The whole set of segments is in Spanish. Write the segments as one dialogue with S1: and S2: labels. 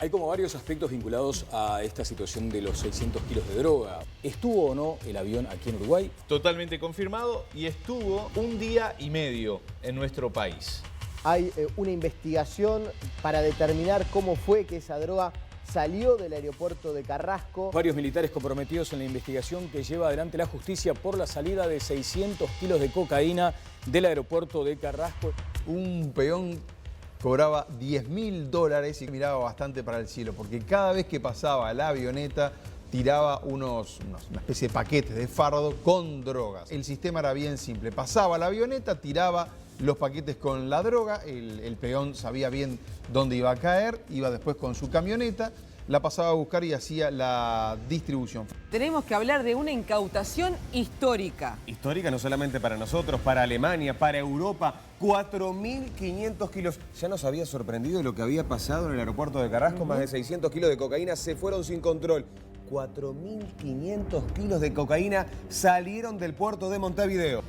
S1: Hay como varios aspectos vinculados a esta situación de los 600 kilos de droga. ¿Estuvo o no el avión aquí en Uruguay?
S2: Totalmente confirmado y estuvo 1 día y medio en nuestro país.
S3: Hay una investigación para determinar cómo fue que esa droga salió del aeropuerto de Carrasco.
S1: Varios militares comprometidos en la investigación que lleva adelante la justicia por la salida de 600 kilos de cocaína del aeropuerto de Carrasco.
S4: Un peón cobraba $10.000 y miraba bastante para el cielo, porque cada vez que pasaba la avioneta tiraba una especie de paquetes de fardo con drogas. El sistema era bien simple, pasaba la avioneta, tiraba los paquetes con la droga, el peón sabía bien dónde iba a caer, iba después con su camioneta, la pasaba a buscar y hacía la distribución.
S5: Tenemos que hablar de una incautación histórica.
S6: Histórica no solamente para nosotros, para Alemania, para Europa. 4.500 kilos. Ya nos había sorprendido lo que había pasado en el aeropuerto de Carrasco. Más de 600 kilos de cocaína se fueron sin control. 4.500 kilos de cocaína salieron del puerto de Montevideo.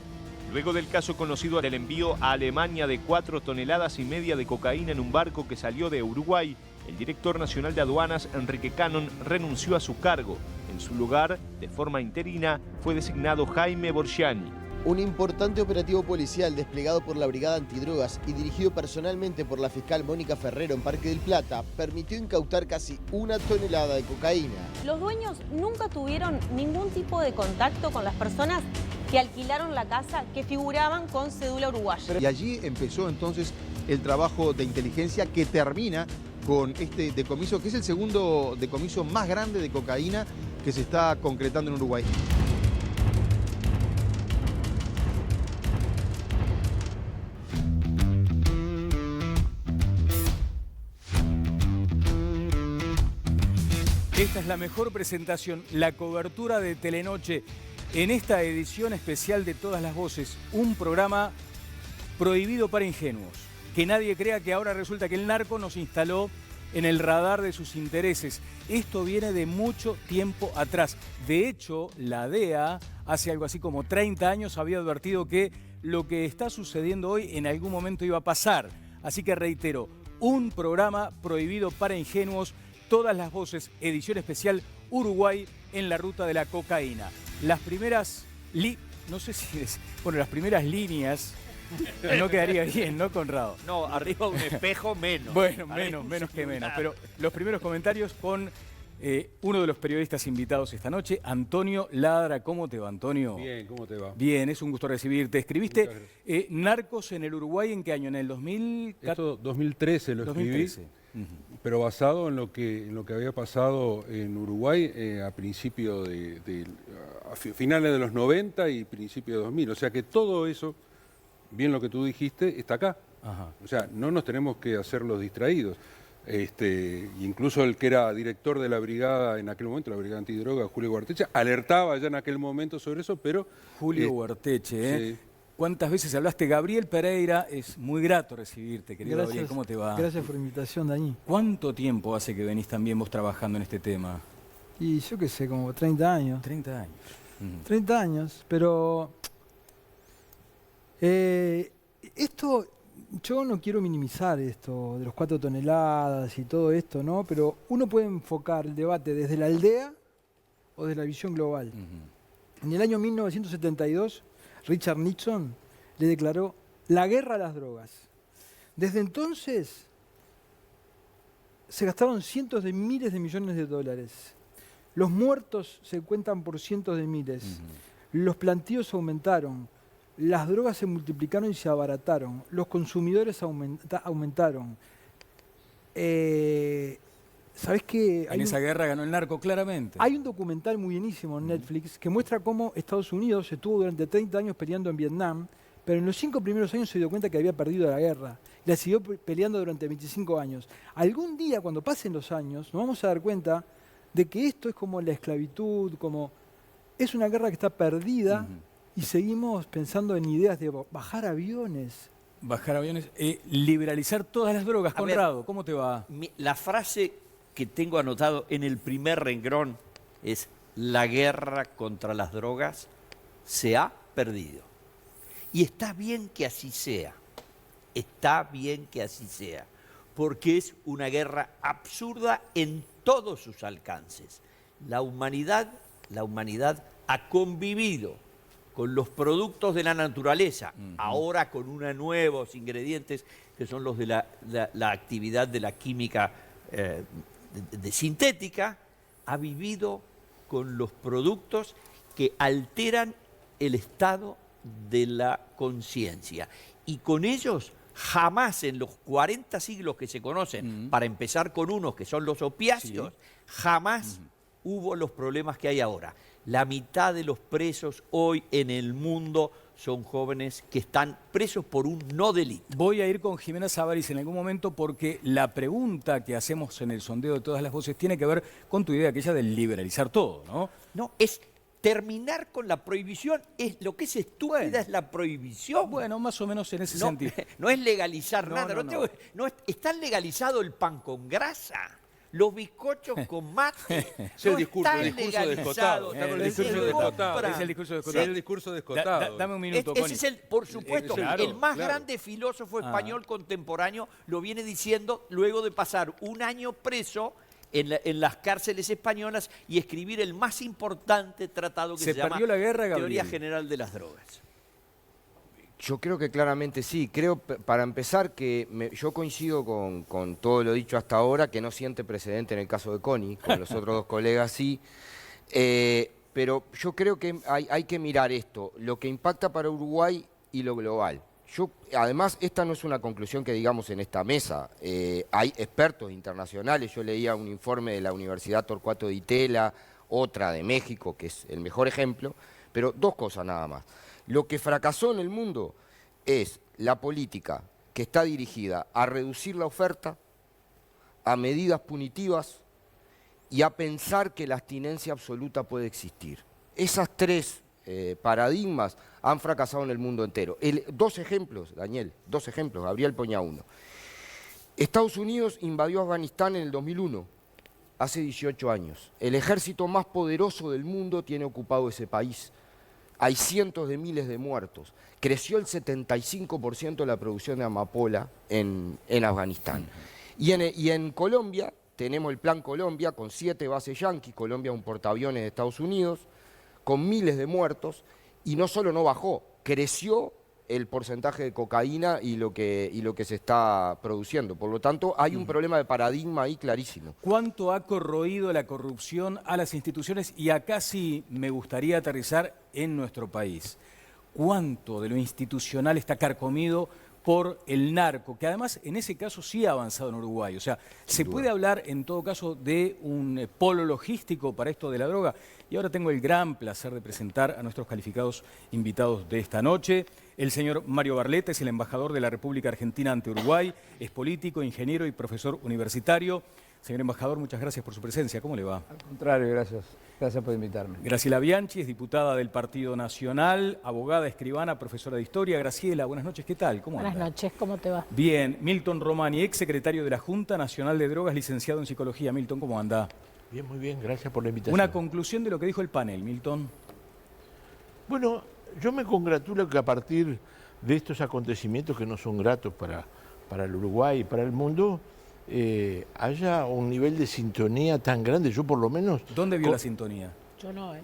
S7: Luego del caso conocido del envío a Alemania de 4,5 toneladas de cocaína en un barco que salió de Uruguay, el director nacional de aduanas, Enrique Cannon, renunció a su cargo. En su lugar, de forma interina, fue designado Jaime Borgiani.
S3: Un importante operativo policial desplegado por la Brigada Antidrogas y dirigido personalmente por la fiscal Mónica Ferrero en Parque del Plata permitió incautar casi 1 tonelada de cocaína.
S8: Los dueños nunca tuvieron ningún tipo de contacto con las personas que alquilaron la casa que figuraban con cédula uruguaya.
S4: Y allí empezó entonces el trabajo de inteligencia que termina con este decomiso, que es el segundo decomiso más grande de cocaína que se está concretando en Uruguay.
S1: Esta es la mejor presentación, la cobertura de Telenoche en esta edición especial de Todas las Voces, un programa prohibido para ingenuos. Que nadie crea que ahora resulta que el narco nos instaló en el radar de sus intereses. Esto viene de mucho tiempo atrás. De hecho, la DEA hace algo así como 30 años había advertido que lo que está sucediendo hoy en algún momento iba a pasar. Así que reitero, un programa prohibido para ingenuos. Todas las Voces, edición especial Uruguay en la ruta de la cocaína. Las primeras, las primeras líneas, no quedaría bien, ¿no, Conrado?
S9: No, arriba un espejo menos.
S1: Bueno, menos que menos. Pero los primeros comentarios con uno de los periodistas invitados esta noche, Antonio Ladra. ¿Cómo te va, Antonio?
S10: Bien, ¿cómo te va?
S1: Bien, es un gusto recibirte. Escribiste Narcos en el Uruguay, ¿en qué año? ¿En el 2014?
S10: Esto 2013 lo escribí.
S1: 2013.
S10: Pero basado en lo que había pasado en Uruguay a finales de los 90 y principios de 2000. O sea que todo eso, bien lo que tú dijiste, está acá.
S1: Ajá.
S10: O sea, no nos tenemos que hacer los distraídos. Incluso el que era director de la brigada en aquel momento, la Brigada Antidroga, Julio Guarteche, alertaba ya en aquel momento sobre eso, pero...
S1: Julio Guarteche,
S10: sí.
S1: ¿Cuántas veces hablaste? Gabriel Pereira, es muy grato recibirte, querido Gabriel. ¿Cómo te va?
S11: Gracias por la invitación, Dani.
S1: ¿Cuánto tiempo hace que venís también vos trabajando en este tema?
S11: Y yo qué sé, como 30 años.
S1: 30 años.
S11: 30 años, pero... esto, yo no quiero minimizar esto de los 4 toneladas y todo esto, ¿no? Pero uno puede enfocar el debate desde la aldea o desde la visión global. En el año 1972... Richard Nixon le declaró la guerra a las drogas. Desde entonces se gastaron cientos de miles de millones de dólares. Los muertos se cuentan por cientos de miles. Los plantíos aumentaron. Las drogas se multiplicaron y se abarataron. Los consumidores aumentaron. ¿Sabés qué?
S1: En esa guerra ganó el narco, claramente.
S11: Hay un documental muy buenísimo en Netflix que muestra cómo Estados Unidos estuvo durante 30 años peleando en Vietnam, pero en los 5 primeros años se dio cuenta que había perdido la guerra. La siguió peleando durante 25 años. Algún día, cuando pasen los años, nos vamos a dar cuenta de que esto es como la esclavitud, como es una guerra que está perdida y seguimos pensando en ideas de bajar aviones.
S1: Bajar aviones, liberalizar todas las drogas. Conrado, ¿cómo te va?
S9: La frase que tengo anotado en el primer renglón es: la guerra contra las drogas se ha perdido. Y está bien que así sea. Está bien que así sea. porque es una guerra absurda en todos sus alcances. La humanidad ha convivido con los productos de la naturaleza, ahora con unos nuevos ingredientes que son los de la actividad de la química de sintética, ha vivido con los productos que alteran el estado de la conciencia. Y con ellos jamás en los 40 siglos que se conocen, para empezar con unos que son los opiáceos, jamás hubo los problemas que hay ahora. La mitad de los presos hoy en el mundo son jóvenes que están presos por un no delito.
S1: Voy a ir con Jimena Sabaris en algún momento porque la pregunta que hacemos en el sondeo de todas las voces tiene que ver con tu idea aquella de liberalizar todo, ¿no?
S9: No, es terminar con la prohibición. Lo que es estúpida es la prohibición.
S1: Bueno, más o menos en ese sentido.
S9: No es legalizar nada. Está legalizado el pan con grasa. Los bizcochos con mate.
S10: Es el discurso descotado.
S1: Es el discurso descotado.
S10: Es el discurso descotado.
S1: Dame un minuto,
S9: Ese es por supuesto, el más grande filósofo
S1: Ah.
S9: español contemporáneo lo viene diciendo luego de pasar un año preso en las cárceles españolas y escribir el más importante tratado que se llama
S1: perdió la guerra, Gabriel.
S9: Teoría General de las Drogas.
S12: Yo creo que claramente sí. Creo, para empezar, que yo coincido con todo lo dicho hasta ahora, que no siente precedente en el caso de Connie, con los otros dos colegas sí. Pero yo creo que hay que mirar esto, lo que impacta para Uruguay y lo global. Además, esta no es una conclusión que digamos en esta mesa. Hay expertos internacionales. Yo leía un informe de la Universidad Torcuato Di Tella, otra de México, que es el mejor ejemplo. Pero dos cosas nada más. Lo que fracasó en el mundo es la política que está dirigida a reducir la oferta, a medidas punitivas y a pensar que la abstinencia absoluta puede existir. Esas tres paradigmas han fracasado en el mundo entero. Dos ejemplos, Daniel, Gabriel ponía uno. Estados Unidos invadió Afganistán en el 2001, hace 18 años. El ejército más poderoso del mundo tiene ocupado ese país. Hay cientos de miles de muertos. Creció el 75% de la producción de amapola en Afganistán. Y en Colombia tenemos el Plan Colombia con 7 bases yanquis. Colombia es un portaaviones de Estados Unidos, con miles de muertos. Y no solo no bajó, creció el porcentaje de cocaína y lo que se está produciendo. Por lo tanto, hay un problema de paradigma ahí clarísimo.
S1: ¿Cuánto ha corroído la corrupción a las instituciones? Y acá sí me gustaría aterrizar en nuestro país. ¿Cuánto de lo institucional está carcomido por el narco? Que además en ese caso sí ha avanzado en Uruguay. O sea, ¿se puede hablar en todo caso de un polo logístico para esto de la droga? Y ahora tengo el gran placer de presentar a nuestros calificados invitados de esta noche. El señor Mario Barletta es el embajador de la República Argentina ante Uruguay, es político, ingeniero y profesor universitario. Señor embajador, muchas gracias por su presencia. ¿Cómo le va?
S13: Al contrario, gracias. Gracias por invitarme.
S1: Graciela Bianchi es diputada del Partido Nacional, abogada, escribana, profesora de historia. Graciela, buenas noches, ¿qué tal? ¿Cómo anda?
S14: Buenas noches, ¿cómo te va?
S1: Bien. Milton Romani, ex secretario de la Junta Nacional de Drogas, licenciado en Psicología. Milton, ¿cómo anda?
S15: Bien, muy bien, gracias por la invitación.
S1: Una conclusión de lo que dijo el panel, Milton.
S15: Bueno, yo me congratulo que a partir de estos acontecimientos que no son gratos para el Uruguay y para el mundo, haya un nivel de sintonía tan grande. Yo por lo menos...
S1: ¿Dónde vio la sintonía?
S14: Yo no,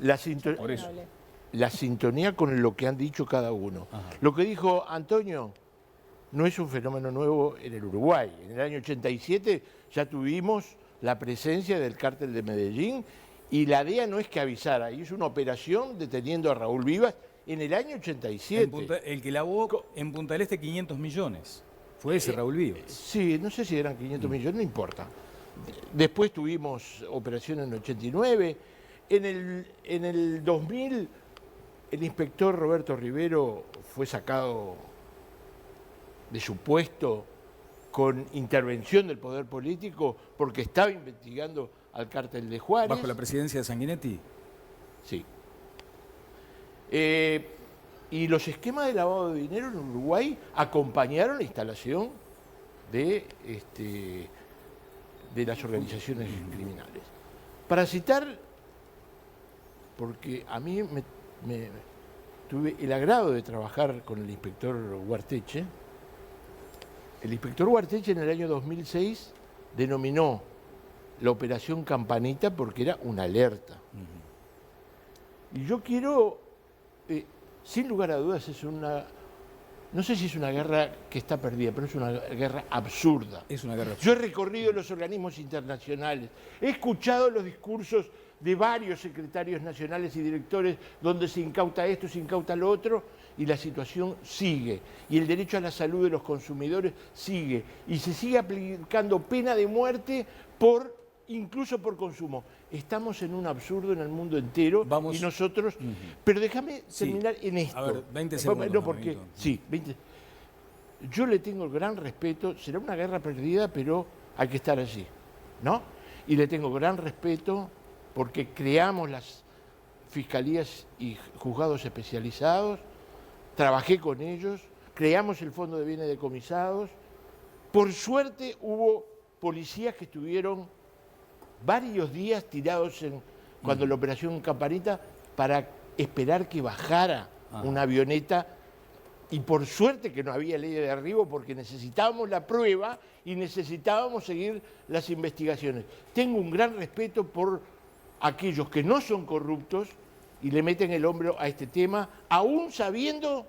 S15: Por eso. La sintonía con lo que han dicho cada uno.
S1: Ajá.
S15: Lo que dijo Antonio no es un fenómeno nuevo en el Uruguay. En el año 87 ya tuvimos la presencia del cártel de Medellín y la DEA no es que avisara, hizo una operación deteniendo a Raúl Vivas en el año 87.
S1: El que lavó en Punta del Este 500 millones. Fue ese Raúl Vivas.
S15: Sí, no sé si eran 500 millones, no importa. Después tuvimos operaciones en el 89. En el 2000, el inspector Roberto Rivero fue sacado de su puesto con intervención del poder político porque estaba investigando al cártel de Juárez.
S1: ¿Bajo la presidencia de Sanguinetti?
S15: Sí. Y los esquemas de lavado de dinero en Uruguay acompañaron la instalación de las organizaciones criminales. Para citar, porque a mí tuve el agrado de trabajar con el inspector Huarteche, El inspector Guarteche en el año 2006 denominó la operación Campanita porque era una alerta. Y yo quiero, sin lugar a dudas, no sé si es una guerra que está perdida, pero es una guerra absurda.
S1: Es una guerra absurda.
S15: Yo he recorrido los organismos internacionales, he escuchado los discursos de varios secretarios nacionales y directores donde se incauta esto, se incauta lo otro, y la situación sigue. Y el derecho a la salud de los consumidores sigue. Y se sigue aplicando pena de muerte incluso por consumo. Estamos en un absurdo en el mundo entero y nosotros... Pero déjame terminar en esto.
S1: A ver, 20 segundos.
S15: No, porque... Sí, 20. Yo le tengo gran respeto. Será una guerra perdida, pero hay que estar allí, ¿no? Y le tengo gran respeto porque creamos las fiscalías y juzgados especializados, trabajé con ellos, creamos el Fondo de Bienes Decomisados. Por suerte hubo policías que estuvieron varios días tirados cuando la operación Campanita para esperar que bajara una avioneta, y por suerte que no había ley de derribo porque necesitábamos la prueba y necesitábamos seguir las investigaciones. Tengo un gran respeto por aquellos que no son corruptos y le meten el hombro a este tema, aún sabiendo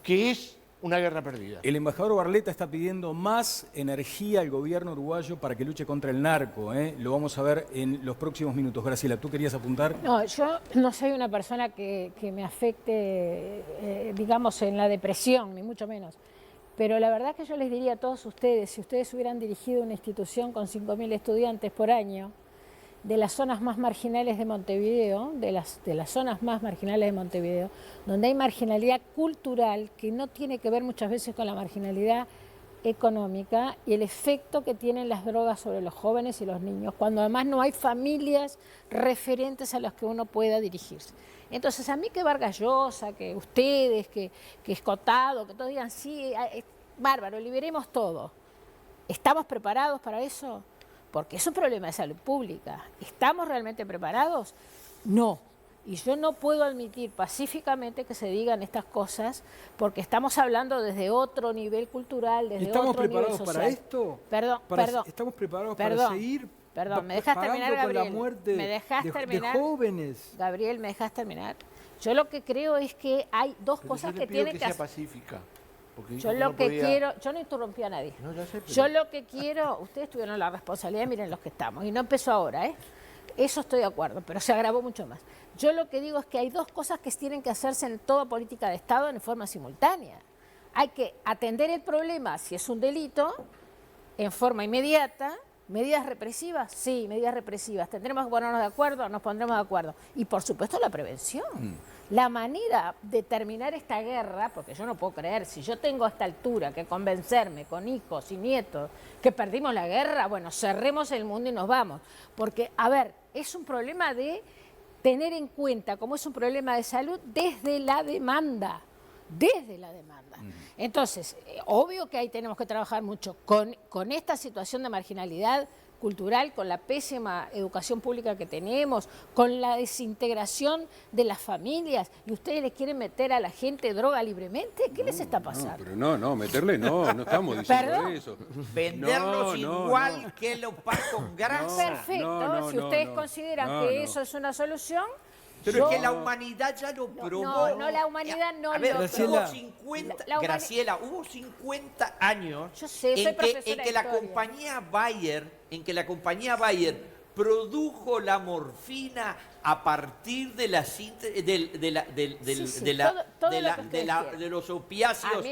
S15: que es una guerra perdida.
S1: El embajador Barletta está pidiendo más energía al gobierno uruguayo para que luche contra el narco. Lo vamos a ver en los próximos minutos. Graciela, ¿tú querías apuntar?
S14: No, yo no soy una persona que me afecte, digamos, en la depresión, ni mucho menos. Pero la verdad que yo les diría a todos ustedes, si ustedes hubieran dirigido una institución con 5.000 estudiantes por año, de las zonas más marginales de Montevideo, de las zonas más marginales de Montevideo, donde hay marginalidad cultural que no tiene que ver muchas veces con la marginalidad económica y el efecto que tienen las drogas sobre los jóvenes y los niños, cuando además no hay familias referentes a las que uno pueda dirigirse. Entonces, a mí que Vargas Llosa, que ustedes, que Escotado, que todos digan, sí, bárbaro, liberemos todo. ¿Estamos preparados para eso? Porque es un problema de salud pública. ¿Estamos realmente preparados? No. Y yo no puedo admitir pacíficamente que se digan estas cosas porque estamos hablando desde otro nivel cultural, desde otro nivel social.
S11: ¿Estamos preparados para esto?
S14: Perdón.
S11: ¿Estamos preparados para seguir
S14: ¿me dejas terminar, Gabriel?
S11: Con la muerte
S14: ¿Me dejas terminar?
S11: De jóvenes.
S14: Gabriel, ¿me dejas terminar? Yo lo que creo es que hay dos cosas que tienen que hacer.
S15: Pacífica.
S14: Yo lo que quiero, yo no interrumpí a nadie.
S15: No, ya sé, pero...
S14: Yo lo que quiero, ustedes tuvieron la responsabilidad, miren los que estamos, y no empezó ahora, Eso estoy de acuerdo, pero se agravó mucho más. Yo lo que digo es que hay dos cosas que tienen que hacerse en toda política de Estado en forma simultánea. Hay que atender el problema, si es un delito, en forma inmediata. ¿Medidas represivas? Sí, medidas represivas. ¿Tendremos que ponernos de acuerdo? Nos pondremos de acuerdo. Y por supuesto la prevención. La manera de terminar esta guerra, porque yo no puedo creer, si yo tengo a esta altura que convencerme con hijos y nietos que perdimos la guerra, bueno, cerremos el mundo y nos vamos. Porque, a ver, es un problema de tener en cuenta, como es un problema de salud, desde la demanda. Desde la demanda. Entonces, obvio que ahí tenemos que trabajar mucho con esta situación de marginalidad cultural, con la pésima educación pública que tenemos, con la desintegración de las familias, y ustedes les quieren meter a la gente droga libremente. ¿Qué les está pasando?
S10: No, meterle no estamos diciendo eso.
S9: Venderlos igual que lo pan con grasa.
S14: Perfecto, si ustedes consideran que eso es una solución.
S9: Pero es que la humanidad ya lo probó.
S14: No, la humanidad no
S9: a ver,
S14: lo
S9: Graciela. Graciela, hubo 50 años en que la compañía Bayer, produjo la morfina a partir de los opiáceos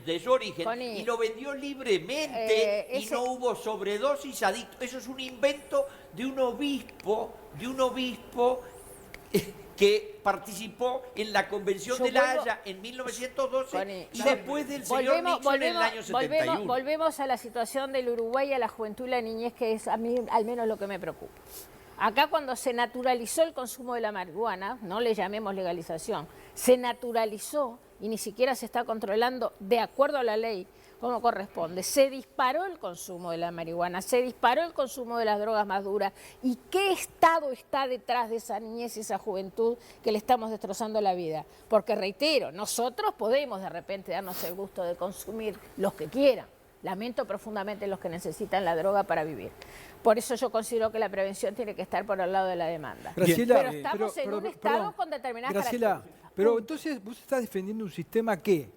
S9: de su origen,
S14: Connie,
S9: y lo vendió libremente y no hubo sobredosis adictos. Eso es un invento de un obispo que participó en la Convención de La Haya en 1912 y después del señor Nixon en el año 71.
S14: Volvemos a la situación del Uruguay, a la juventud y la niñez, que es a mí al menos lo que me preocupa. Acá cuando se naturalizó el consumo de la marihuana, no le llamemos legalización, se naturalizó y ni siquiera se está controlando de acuerdo a la ley como corresponde. Se disparó el consumo de la marihuana, se disparó el consumo de las drogas más duras. ¿Y qué Estado está detrás de esa niñez y esa juventud que le estamos destrozando la vida? Porque reitero, nosotros podemos de repente darnos el gusto de consumir los que quieran, Lamento profundamente los que necesitan la droga para vivir. Por eso yo considero que la prevención tiene que estar por el lado de la demanda.
S11: Graciela,
S14: pero estamos en un estado con determinadas
S11: Graciela,
S14: características.
S11: pero entonces vos estás defendiendo un sistema que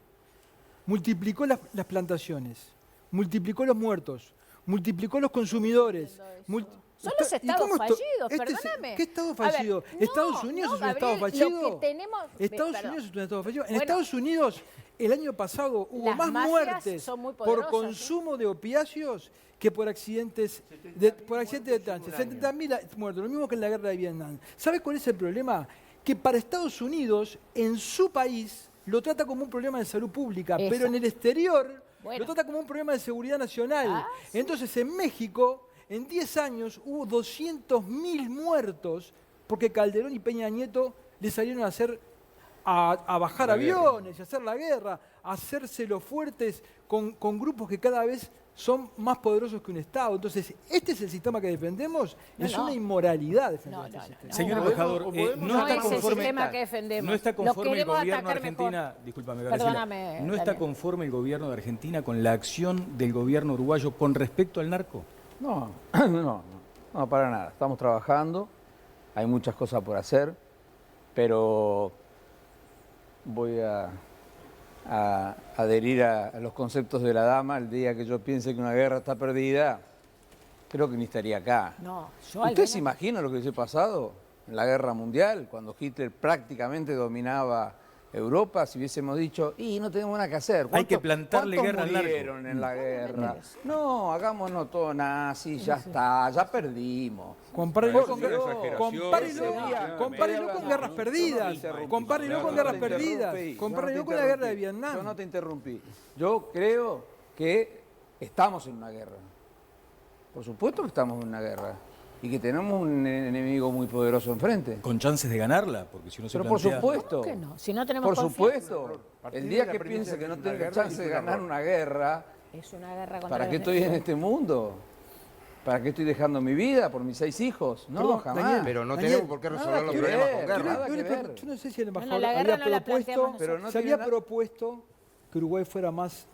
S11: multiplicó las plantaciones, multiplicó los muertos, multiplicó los consumidores.
S14: Son los estados fallidos, perdóname.
S11: ¿Qué estado
S14: A ver,
S11: fallido? ¿Estados Unidos es un estado
S14: Gabriel,
S11: fallido?
S14: lo que tenemos,
S11: ¿Estados
S14: perdón.
S11: Unidos es un estado fallido? En
S14: Bueno,
S11: Estados Unidos el año pasado hubo
S14: las
S11: más
S14: mafias
S11: muertes
S14: son muy
S11: por
S14: poderosas,
S11: consumo de opiáceos que por accidentes de tránsito. 70.000 muertos, lo mismo que en la guerra de Vietnam. ¿Sabes cuál es el problema? Que para Estados Unidos, en su país, lo trata como un problema de salud pública, pero en el exterior lo trata como un problema de seguridad nacional.
S14: Sí.
S11: Entonces, en México, en 10 años, hubo 200.000 muertos porque Calderón y Peña Nieto le salieron a bajar aviones, a hacer la guerra, a hacerse los fuertes con grupos que cada vez son más poderosos que un Estado. Entonces, ¿este es el sistema que defendemos? Es una inmoralidad defender este sistema.
S1: Señor embajador, no está conforme, no está conforme el gobierno de Argentina, discúlpame,
S14: Perdóname,
S1: ¿no está conforme el gobierno de Argentina con la acción del gobierno uruguayo con respecto al narco?
S13: No, no, para nada. Estamos trabajando, hay muchas cosas por hacer, pero voy a adherir a los conceptos de la dama. El día que yo piense que una guerra está perdida, creo que ni estaría acá.
S14: No,
S13: ¿Usted se imagina lo que hubiese pasado en la guerra mundial, cuando Hitler prácticamente dominaba Europa, si hubiésemos dicho, y no tenemos nada que hacer?
S1: Hay que plantarle guerra al narco.
S13: Murieron en la guerra? No, hagámonos todo nazi, ya está, ya perdimos.
S11: Compárelo con guerras perdidas. Compárelo con guerras perdidas. Compárelo con la guerra de Vietnam.
S13: Yo no te interrumpí. Yo creo que estamos en una guerra. Por supuesto que estamos en una guerra. Y que tenemos un enemigo muy poderoso enfrente.
S1: ¿Con chances de ganarla? Porque si no se
S13: Pero
S1: plantea...
S13: por supuesto.
S14: ¿Cómo que no? Si no tenemos
S13: por
S14: confianza.
S13: supuesto. El día que piense que no tenga chance de ganar una guerra,
S14: es una guerra contra
S13: ¿para qué
S14: los
S13: estoy en
S14: enemigos.
S13: este mundo? ¿Para qué estoy dejando mi vida por mis 6 hijos? No,
S11: Perdón,
S13: jamás.
S11: Daniel,
S12: Pero no
S11: Daniel,
S12: tenemos por qué resolver los problemas con guerra.
S13: Nada que ver.
S11: Yo no sé si el
S14: Bueno,
S11: embajador
S14: la guerra
S11: había
S14: no la
S11: propuesto,
S14: planteamos
S13: pero no
S11: se
S13: tiene
S11: había
S13: nada-
S11: propuesto que Uruguay fuera más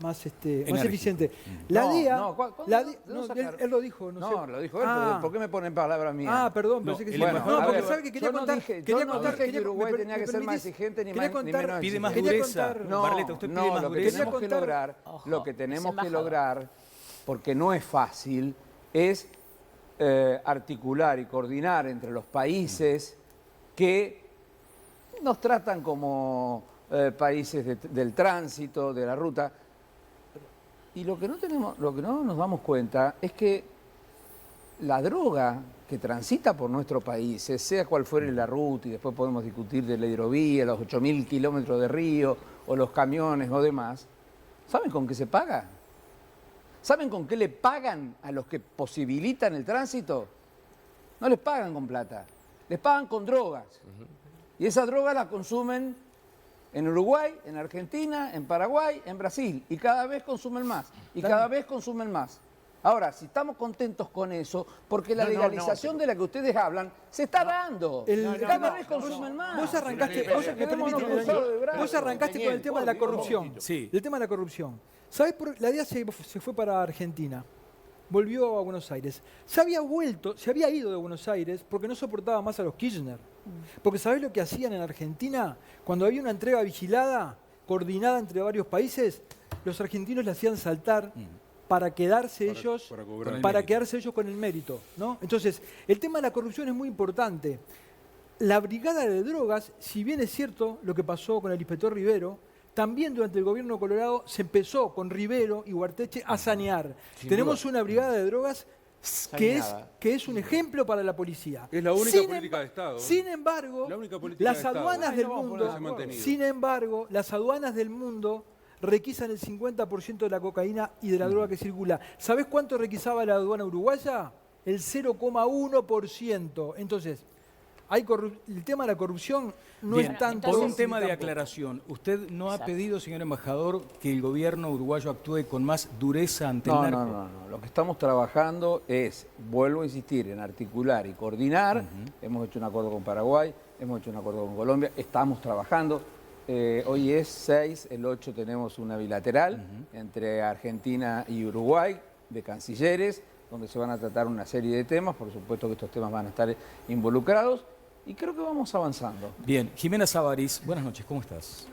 S1: Enérgico.
S11: eficiente. La DEA, él lo dijo,
S13: No,
S11: sé.
S13: lo dijo él, pero ¿por qué me ponen palabras mías?
S11: Perdón,
S1: No,
S11: pensé que
S1: el
S11: sí.
S1: embajador-
S11: No, porque
S13: a ver,
S11: sabe que quería
S13: yo no
S11: contar,
S13: dije-
S11: quería
S13: yo no
S11: contar,
S13: dije que
S11: quería-
S13: Uruguay
S11: me
S13: tenía que ser más
S11: permitís,
S13: exigente ni
S11: quería
S13: más- ni
S11: contar-
S13: menos
S1: Pide más
S11: quería
S1: dureza.
S11: contar-
S1: Barleta, usted pide
S13: No,
S1: más
S13: lo que
S1: dureza.
S13: tenemos que
S11: contar-
S13: lograr,
S14: Ojo,
S13: lo que tenemos
S14: es
S13: que
S14: embajador.
S13: lograr, porque no es fácil, es articular y coordinar entre los países que nos tratan como países del tránsito, de la ruta. Y lo que no nos damos cuenta es que la droga que transita por nuestro país, sea cual fuere la ruta, y después podemos discutir de la hidrovía, los 8.000 kilómetros de río, o los camiones o demás, ¿saben con qué se paga? ¿Saben con qué le pagan a los que posibilitan el tránsito? No les pagan con plata, les pagan con drogas. Y esa droga la consumen en Uruguay, en Argentina, en Paraguay, en Brasil. Y cada vez consumen más. Y cada vez consumen más. Ahora, si estamos contentos con eso, porque la legalización de la que ustedes hablan se está dando. Cada vez consumen más.
S11: Vos arrancaste, vos arrancaste con el tema de la corrupción.
S1: Sí.
S11: El tema de la corrupción. ¿Sabés por la DEA se fue para Argentina? Volvió a Buenos Aires. Se había ido de Buenos Aires porque no soportaba más a los Kirchner. Porque ¿sabés lo que hacían en Argentina? Cuando había una entrega vigilada, coordinada entre varios países, los argentinos la hacían saltar para quedarse ellos con el mérito, ¿no? Entonces, el tema de la corrupción es muy importante. La brigada de drogas, si bien es cierto lo que pasó con el inspector Rivero, también durante el gobierno de Colorado se empezó con Rivero y Huarteche a sanear. Tenemos una brigada de drogas que es un ejemplo para la policía.
S10: Es la única política de Estado.
S11: Sin embargo,
S10: La única política
S11: las
S10: de Estado.
S11: aduanas del
S10: Se ha
S11: mundo,
S10: mantenido.
S11: sin embargo, las aduanas del mundo requisan el 50% de la cocaína y de la droga que circula. ¿Sabés cuánto requisaba la aduana uruguaya? El 0,1%. Entonces, el tema de la corrupción no
S1: Bien,
S11: es tanto...
S1: por un
S11: ni
S1: tema de
S11: tampoco.
S1: aclaración, ¿usted no ha
S14: Exacto.
S1: pedido, señor embajador, que el gobierno uruguayo actúe con más dureza ante el
S13: No,
S1: narco?
S13: no. Lo que estamos trabajando es, vuelvo a insistir, en articular y coordinar. Hemos hecho un acuerdo con Paraguay, hemos hecho un acuerdo con Colombia, estamos trabajando. Hoy es 6, el 8 tenemos una bilateral entre Argentina y Uruguay de cancilleres, donde se van a tratar una serie de temas. Por supuesto que estos temas van a estar involucrados y creo que vamos avanzando.
S1: Bien, Jimena Sabaris, buenas noches, ¿cómo estás?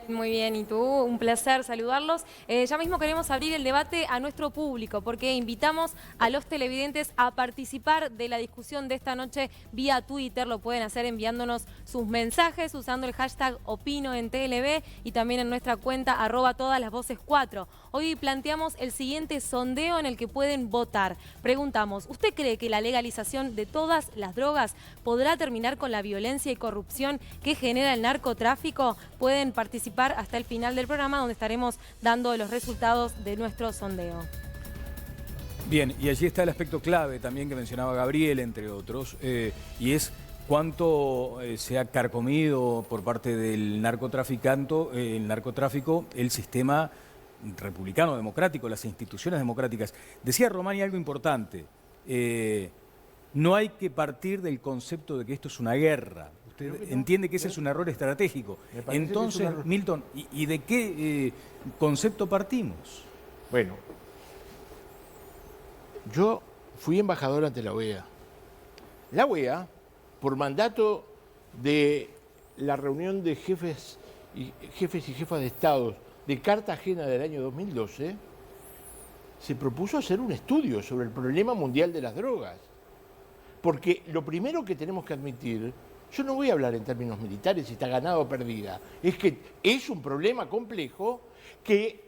S16: Muy bien, ¿y tú? Un placer saludarlos. Ya mismo queremos abrir el debate a nuestro público porque invitamos a los televidentes a participar de la discusión de esta noche vía Twitter. Lo pueden hacer enviándonos sus mensajes usando el hashtag OpinoEnTLV y también en nuestra cuenta @todaslasvoces4. Hoy planteamos el siguiente sondeo en el que pueden votar. Preguntamos, ¿usted cree que la legalización de todas las drogas podrá terminar con la violencia y corrupción que genera el narcotráfico? Pueden participar hasta el final del programa, donde estaremos dando los resultados de nuestro sondeo.
S1: Bien, y allí está el aspecto clave también que mencionaba Gabriel, entre otros, y es cuánto se ha carcomido por parte del narcotráfico el sistema republicano democrático, las instituciones democráticas. Decía Romani algo importante, no hay que partir del concepto de que esto es una guerra. Usted entiende que ese es un error estratégico. Entonces, error. Milton, ¿y de qué concepto partimos?
S15: Bueno, yo fui embajador ante la OEA. La OEA, por mandato de la reunión de jefes y jefas de Estados de Cartagena del año 2012, se propuso hacer un estudio sobre el problema mundial de las drogas. Porque lo primero que tenemos que admitir, yo no voy a hablar en términos militares si está ganada o perdida, es que es un problema complejo que,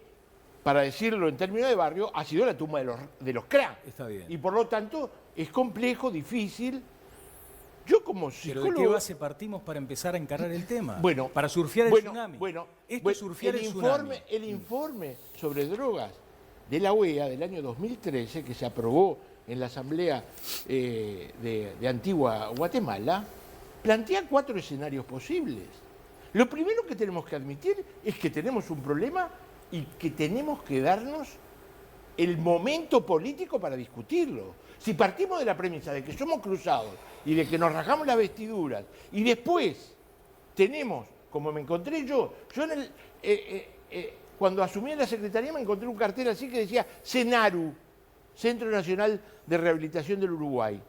S15: para decirlo en términos de barrio, ha sido la tumba de los crack.
S1: Está bien.
S15: Y por lo tanto es complejo, difícil. Yo como psicólogo...
S1: ¿Pero de qué base partimos para empezar a encarar el tema?
S15: Bueno,
S1: para surfear el tsunami. Esto es surfear el tsunami.
S15: El informe sobre drogas de la OEA del año 2013, que se aprobó en la Asamblea de Antigua Guatemala, plantea 4 escenarios posibles. Lo primero que tenemos que admitir es que tenemos un problema y que tenemos que darnos el momento político para discutirlo. Si partimos de la premisa de que somos cruzados y de que nos rajamos las vestiduras y después tenemos, como me encontré yo cuando asumí en la Secretaría me encontré un cartel así que decía CENARU, Centro Nacional de Rehabilitación del Uruguay.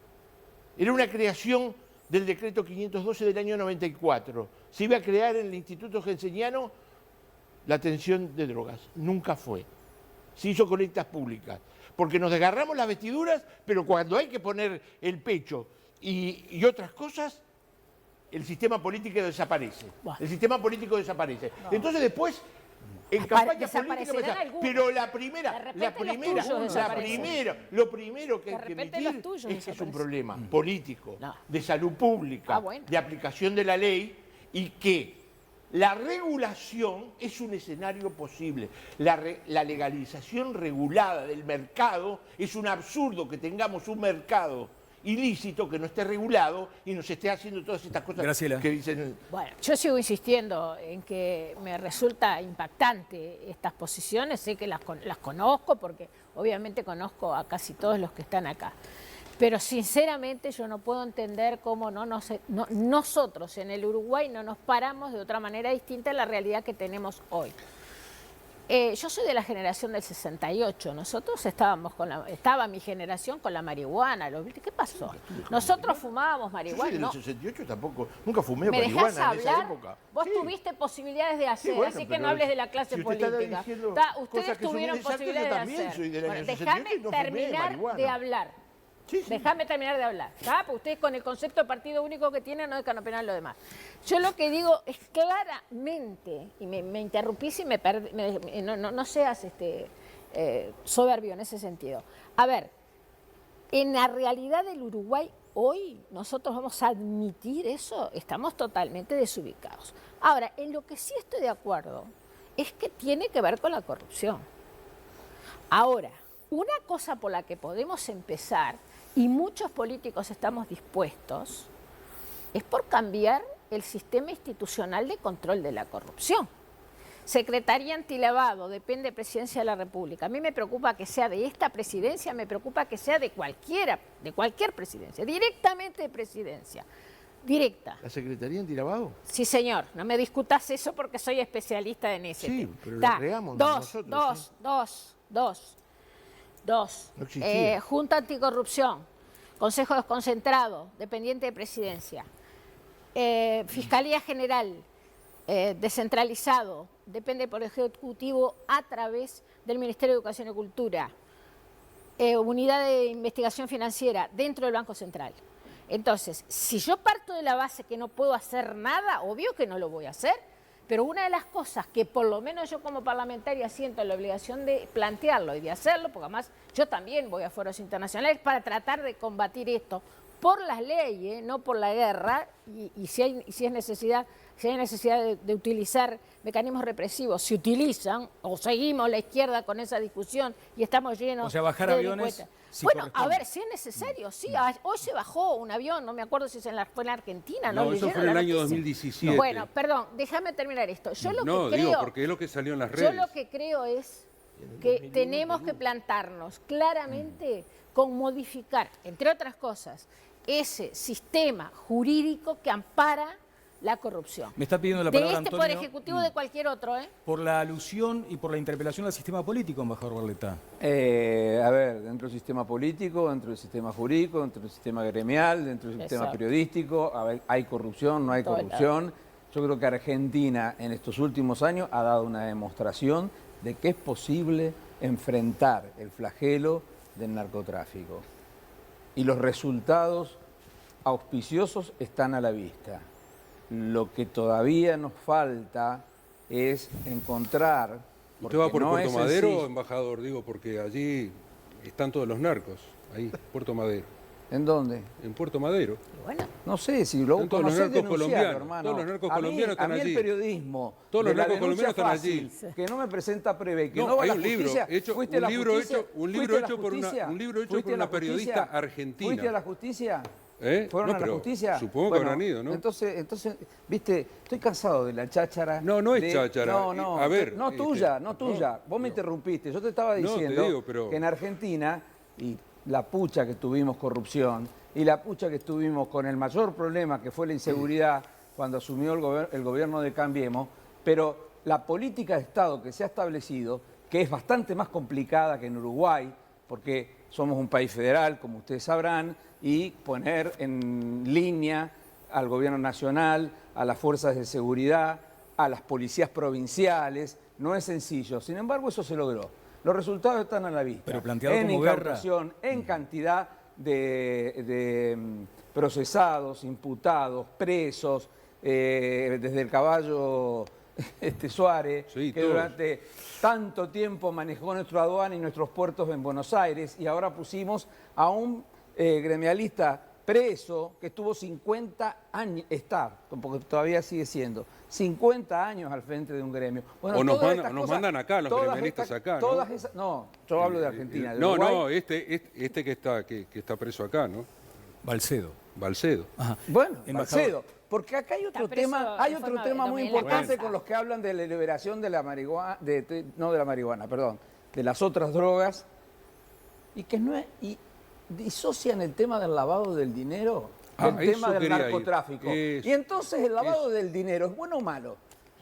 S15: Era una creación del decreto 512 del año 94. Se iba a crear en el Instituto Genseniano la atención de drogas. Nunca fue. Se hizo colectas públicas. Porque nos desgarramos las vestiduras, pero cuando hay que poner el pecho y otras cosas, el sistema político desaparece. El sistema político desaparece. Entonces después... En campaña política, pero lo primero que hay que admitir es que es un problema político, de salud pública, de aplicación de la ley, y que la regulación es un escenario posible. La legalización regulada del mercado es un absurdo que tengamos un mercado ilícito que no esté regulado y nos esté haciendo todas estas cosas
S1: Graciela.
S15: Que dicen...
S14: Bueno, yo sigo insistiendo en que me resulta impactante estas posiciones, sé que las conozco porque obviamente conozco a casi todos los que están acá, pero sinceramente yo no puedo entender cómo nosotros en el Uruguay no nos paramos de otra manera distinta a la realidad que tenemos hoy. Yo soy de la generación del 68, nosotros estaba mi generación con la marihuana, ¿qué pasó? Nosotros fumábamos marihuana.
S15: Yo soy del 68 tampoco, nunca fumé
S14: ¿Me
S15: marihuana
S14: dejás hablar?
S15: En esa época.
S14: Vos tuviste posibilidades de hacer,
S15: bueno,
S14: así que no hables de la clase política. Ustedes tuvieron posibilidades de hacer.
S15: Soy del año 68
S14: déjame
S15: y no
S14: terminar de hablar. Déjame terminar de hablar. Porque ustedes con el concepto de partido único que tienen no dejan opinar lo demás. Yo lo que digo es claramente, y me interrumpís y no seas soberbio en ese sentido. A ver, en la realidad del Uruguay hoy, nosotros vamos a admitir eso, estamos totalmente desubicados. Ahora, en lo que sí estoy de acuerdo es que tiene que ver con la corrupción. Ahora, una cosa por la que podemos empezar, y muchos políticos estamos dispuestos, es por cambiar el sistema institucional de control de la corrupción. Secretaría Antilavado, depende de Presidencia de la República. A mí me preocupa que sea de esta presidencia, me preocupa que sea de cualquier presidencia, directamente de Presidencia. directa.
S15: ¿La Secretaría Antilavado?
S14: Sí, señor. No me discutas eso porque soy especialista en ese tema.
S15: Pero lo creamos nosotros.
S14: Dos.
S15: No existía.
S14: Junta Anticorrupción, Consejo Desconcentrado, dependiente de Presidencia, Fiscalía General, descentralizado, depende por el Ejecutivo a través del Ministerio de Educación y Cultura, Unidad de Investigación Financiera dentro del Banco Central. Entonces, si yo parto de la base que no puedo hacer nada, obvio que no lo voy a hacer, pero una de las cosas que por lo menos yo como parlamentaria siento la obligación de plantearlo y de hacerlo, porque además yo también voy a foros internacionales para tratar de combatir esto por las leyes, no por la guerra, y si hay necesidad de utilizar mecanismos represivos, se utilizan, o seguimos la izquierda con esa discusión y estamos llenos,
S1: o sea, bajar
S14: de
S1: aviones.
S14: delincuentes.
S1: Sí,
S14: bueno,
S1: corresponde.
S14: a ver, si es necesario, sí. Hoy se bajó un avión, no me acuerdo si fue en la Argentina, ¿no?
S10: No, eso fue en el año 2017.
S14: Bueno, perdón, déjame terminar esto. Yo lo
S10: No,
S14: que
S10: digo,
S14: creo,
S10: porque es lo que salió en las
S14: yo
S10: redes.
S14: lo que creo es que tenemos que plantarnos claramente con modificar, entre otras cosas, ese sistema jurídico que ampara la corrupción.
S1: Me está pidiendo la
S14: De
S1: palabra
S14: este
S1: Antonio,
S14: Poder Ejecutivo de cualquier otro, ¿eh?
S1: por la alusión y por la interpelación al sistema político, embajador Barletta.
S13: A ver, dentro del sistema político, dentro del sistema jurídico, dentro del sistema gremial, dentro del sistema
S14: Exacto.
S13: periodístico, a ver, hay corrupción, no hay
S14: Todo
S13: corrupción. Yo creo que Argentina en estos últimos años ha dado una demostración de que es posible enfrentar el flagelo del narcotráfico. Y los resultados auspiciosos están a la vista. Lo que todavía nos falta es encontrar...
S10: ¿Usted va
S13: porque
S10: por
S13: no
S10: Puerto
S13: es
S10: Madero,
S13: sencillo.
S10: embajador? Digo, porque allí están todos los narcos, ahí, Puerto Madero.
S13: ¿En dónde?
S10: En Puerto Madero.
S14: Bueno,
S13: no sé, si lo
S10: Están todos los
S13: conocés,
S10: narcos
S13: denuncialo,
S10: colombianos.
S13: hermano.
S10: Todos los narcos
S13: A mí-
S10: colombianos están
S13: a mí
S10: allí.
S13: el periodismo
S10: Todos los
S13: de la
S10: narcos colombianos
S13: denuncia
S10: están allí.
S13: fácil, que no me presenta breve, que
S10: No,
S13: no va a
S10: hay
S13: la
S10: un libro
S13: justicia.
S10: hecho,
S13: ¿Fuiste a la justicia?
S10: un libro
S13: ¿Fuiste a la
S10: hecho por una,
S13: justicia?
S10: un libro hecho
S13: ¿Fuiste
S10: por
S13: a la
S10: una periodista
S13: justicia?
S10: argentina.
S13: ¿Fuiste a la justicia?
S10: ¿Eh?
S13: ¿Fueron
S10: No,
S13: a la
S10: pero
S13: justicia?
S10: supongo que
S13: Bueno,
S10: habrán ido, ¿no?
S13: Entonces, viste, estoy cansado de la cháchara.
S10: No, no es cháchara.
S13: No,
S10: A ver,
S13: no tuya, no tuya. Vos me interrumpiste. Yo te estaba
S10: No, te
S13: diciendo
S10: digo, pero-
S13: que en Argentina, y la pucha que tuvimos corrupción, y la pucha que estuvimos con el mayor problema que fue la inseguridad cuando asumió el gobierno de Cambiemos, pero la política de Estado que se ha establecido, que es bastante más complicada que en Uruguay, porque somos un país federal, como ustedes sabrán, y poner en línea al gobierno nacional, a las fuerzas de seguridad, a las policías provinciales, no es sencillo. Sin embargo, eso se logró. Los resultados están a la vista.
S1: Pero planteado
S13: en
S1: como guerra.
S13: incautación, en cantidad de procesados, imputados, presos, desde el caballo Suárez,
S10: Sí,
S13: que
S10: todos.
S13: durante tanto tiempo manejó nuestra aduana y nuestros puertos en Buenos Aires, y ahora pusimos a un gremialista preso que estuvo 50 años, porque todavía sigue siendo, 50 años al frente de un gremio. Bueno,
S10: O nos
S13: todas
S10: mandan-
S13: estas
S10: nos
S13: cosas-
S10: mandan acá, los
S13: todas
S10: gremialistas
S13: estas-
S10: acá, ¿no?
S13: todas esas- no, yo hablo de Argentina. De
S10: No,
S13: Uruguay.
S10: no, este que está preso acá, ¿no?
S1: Balcedo.
S10: Balcedo.
S13: Bueno,
S1: Embajador.
S13: Balcedo, porque acá hay otro
S14: Está preso
S13: tema,
S14: de forma
S13: muy
S14: dominante.
S13: importante
S14: Bueno.
S13: con los que hablan de la liberación de la marihuana, no de la marihuana, perdón, de las otras drogas, y que no es, y disocian el tema del lavado del dinero del
S10: eso
S13: tema del
S10: quería ir.
S13: narcotráfico.
S10: Eso.
S13: Y entonces el lavado del dinero, ¿es bueno o malo?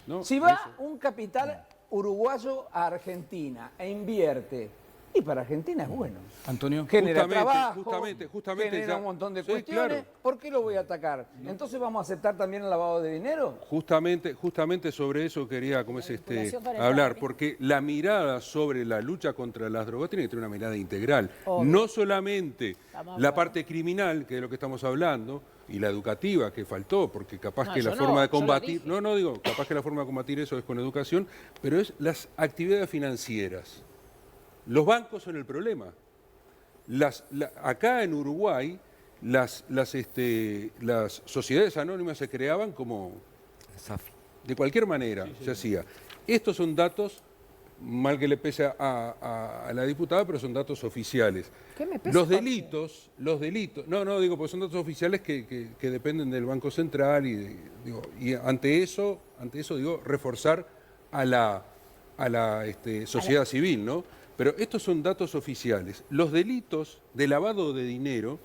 S10: No,
S13: Si va
S10: eso.
S13: un capital uruguayo a Argentina e invierte, y para Argentina es bueno.
S1: Antonio.
S13: Genera
S10: Justamente,
S13: trabajo,
S10: justamente
S13: genera
S10: ya-
S13: un montón de
S10: sí,
S13: cuestiones.
S10: claro.
S13: ¿Por qué lo voy a atacar? Entonces vamos a aceptar también el lavado de dinero.
S10: Justamente sobre eso quería
S14: manipulación con el
S10: hablar,
S14: dólar.
S10: porque la mirada sobre la lucha contra las drogas tiene que tener una mirada integral.
S14: Obvio.
S10: No solamente
S14: Estamos
S10: la
S14: de
S10: parte criminal, que es de lo que estamos hablando, y la educativa, que faltó, porque capaz
S14: No,
S10: que la
S14: yo no,
S10: forma de
S14: yo lo
S10: combatir...
S14: dije.
S10: No, digo, capaz que la forma de combatir eso es con educación, pero es las actividades financieras. Los bancos son el problema. Acá en Uruguay, las sociedades anónimas se creaban como... De cualquier manera se hacía. Estos son datos, mal que le pese a la diputada, pero son datos oficiales.
S14: ¿Qué me pesa?
S10: Los delitos, no, digo, porque son datos oficiales que dependen del Banco Central y ante eso, digo, reforzar a la sociedad civil, ¿no? Pero estos son datos oficiales. Los delitos de lavado de dinero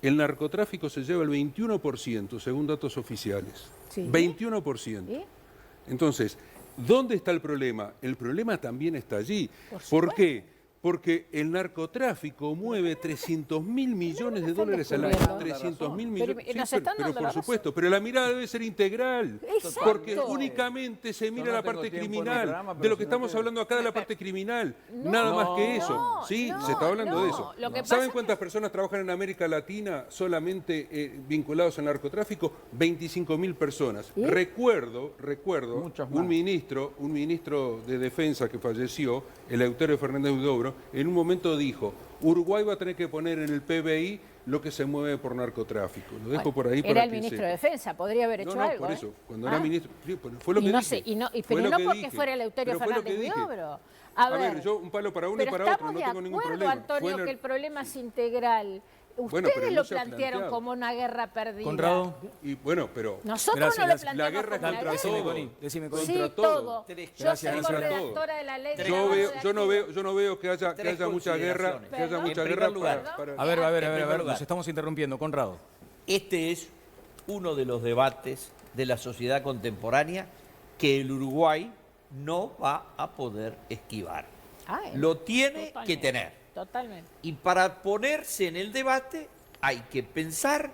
S10: el narcotráfico se lleva el 21%, según datos oficiales.
S14: Sí.
S10: 21%.
S14: ¿Sí?
S10: Entonces, ¿dónde está el problema? El problema también está allí. ¿Por qué? Porque el narcotráfico mueve 300.000 millones de dólares al año. 300.000 millones.
S14: Pero nos están dando
S10: por
S14: la
S10: supuesto, pero la mirada debe ser integral.
S14: Exacto.
S10: Porque únicamente se mira la parte criminal. De lo que estamos hablando acá de la parte criminal. Nada más que eso. Sí, se está hablando de eso. ¿Saben cuántas personas trabajan en América Latina solamente vinculados al narcotráfico? 25.000 personas. Recuerdo un ministro de Defensa que falleció, Eleuterio Fernández Huidobro, en un momento dijo: Uruguay va a tener que poner en el PBI lo que se mueve por narcotráfico. Lo dejo por ahí para que
S14: era el ministro de Defensa, podría haber hecho algo.
S10: Por eso, cuando era ministro, fue lo que dije.
S14: Pero no porque fuera Eleuterio Fernández Huidobro. A ver,
S10: yo un palo para uno y para otro, no tengo ningún problema.
S14: Antonio, que el problema es integral. Ustedes lo plantearon como una guerra perdida.
S1: Conrado.
S10: Y bueno, pero
S14: nosotros no lo planteamos.
S10: La guerra es contra todo.
S1: Decime,
S14: sí, todo. Yo soy redactora de la ley.
S10: Yo no veo que haya mucha guerra.
S1: A ver, nos estamos interrumpiendo. Conrado.
S9: Este es uno de los debates de la sociedad contemporánea que el Uruguay no va a poder esquivar. Lo tiene que tener.
S14: Totalmente.
S9: Y para ponerse en el debate hay que pensar,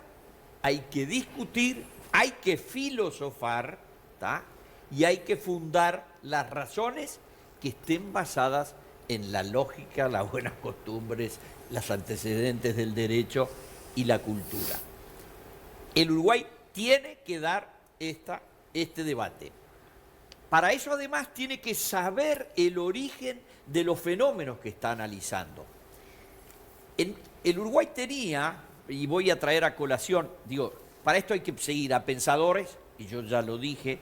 S9: hay que discutir, hay que filosofar, ¿tá? Y hay que fundar las razones que estén basadas en la lógica, las buenas costumbres, los antecedentes del derecho y la cultura. El Uruguay tiene que dar este debate. Para eso además tiene que saber el origen de los fenómenos que está analizando. El Uruguay tenía, y voy a traer a colación, para esto hay que seguir a pensadores, y yo ya lo dije,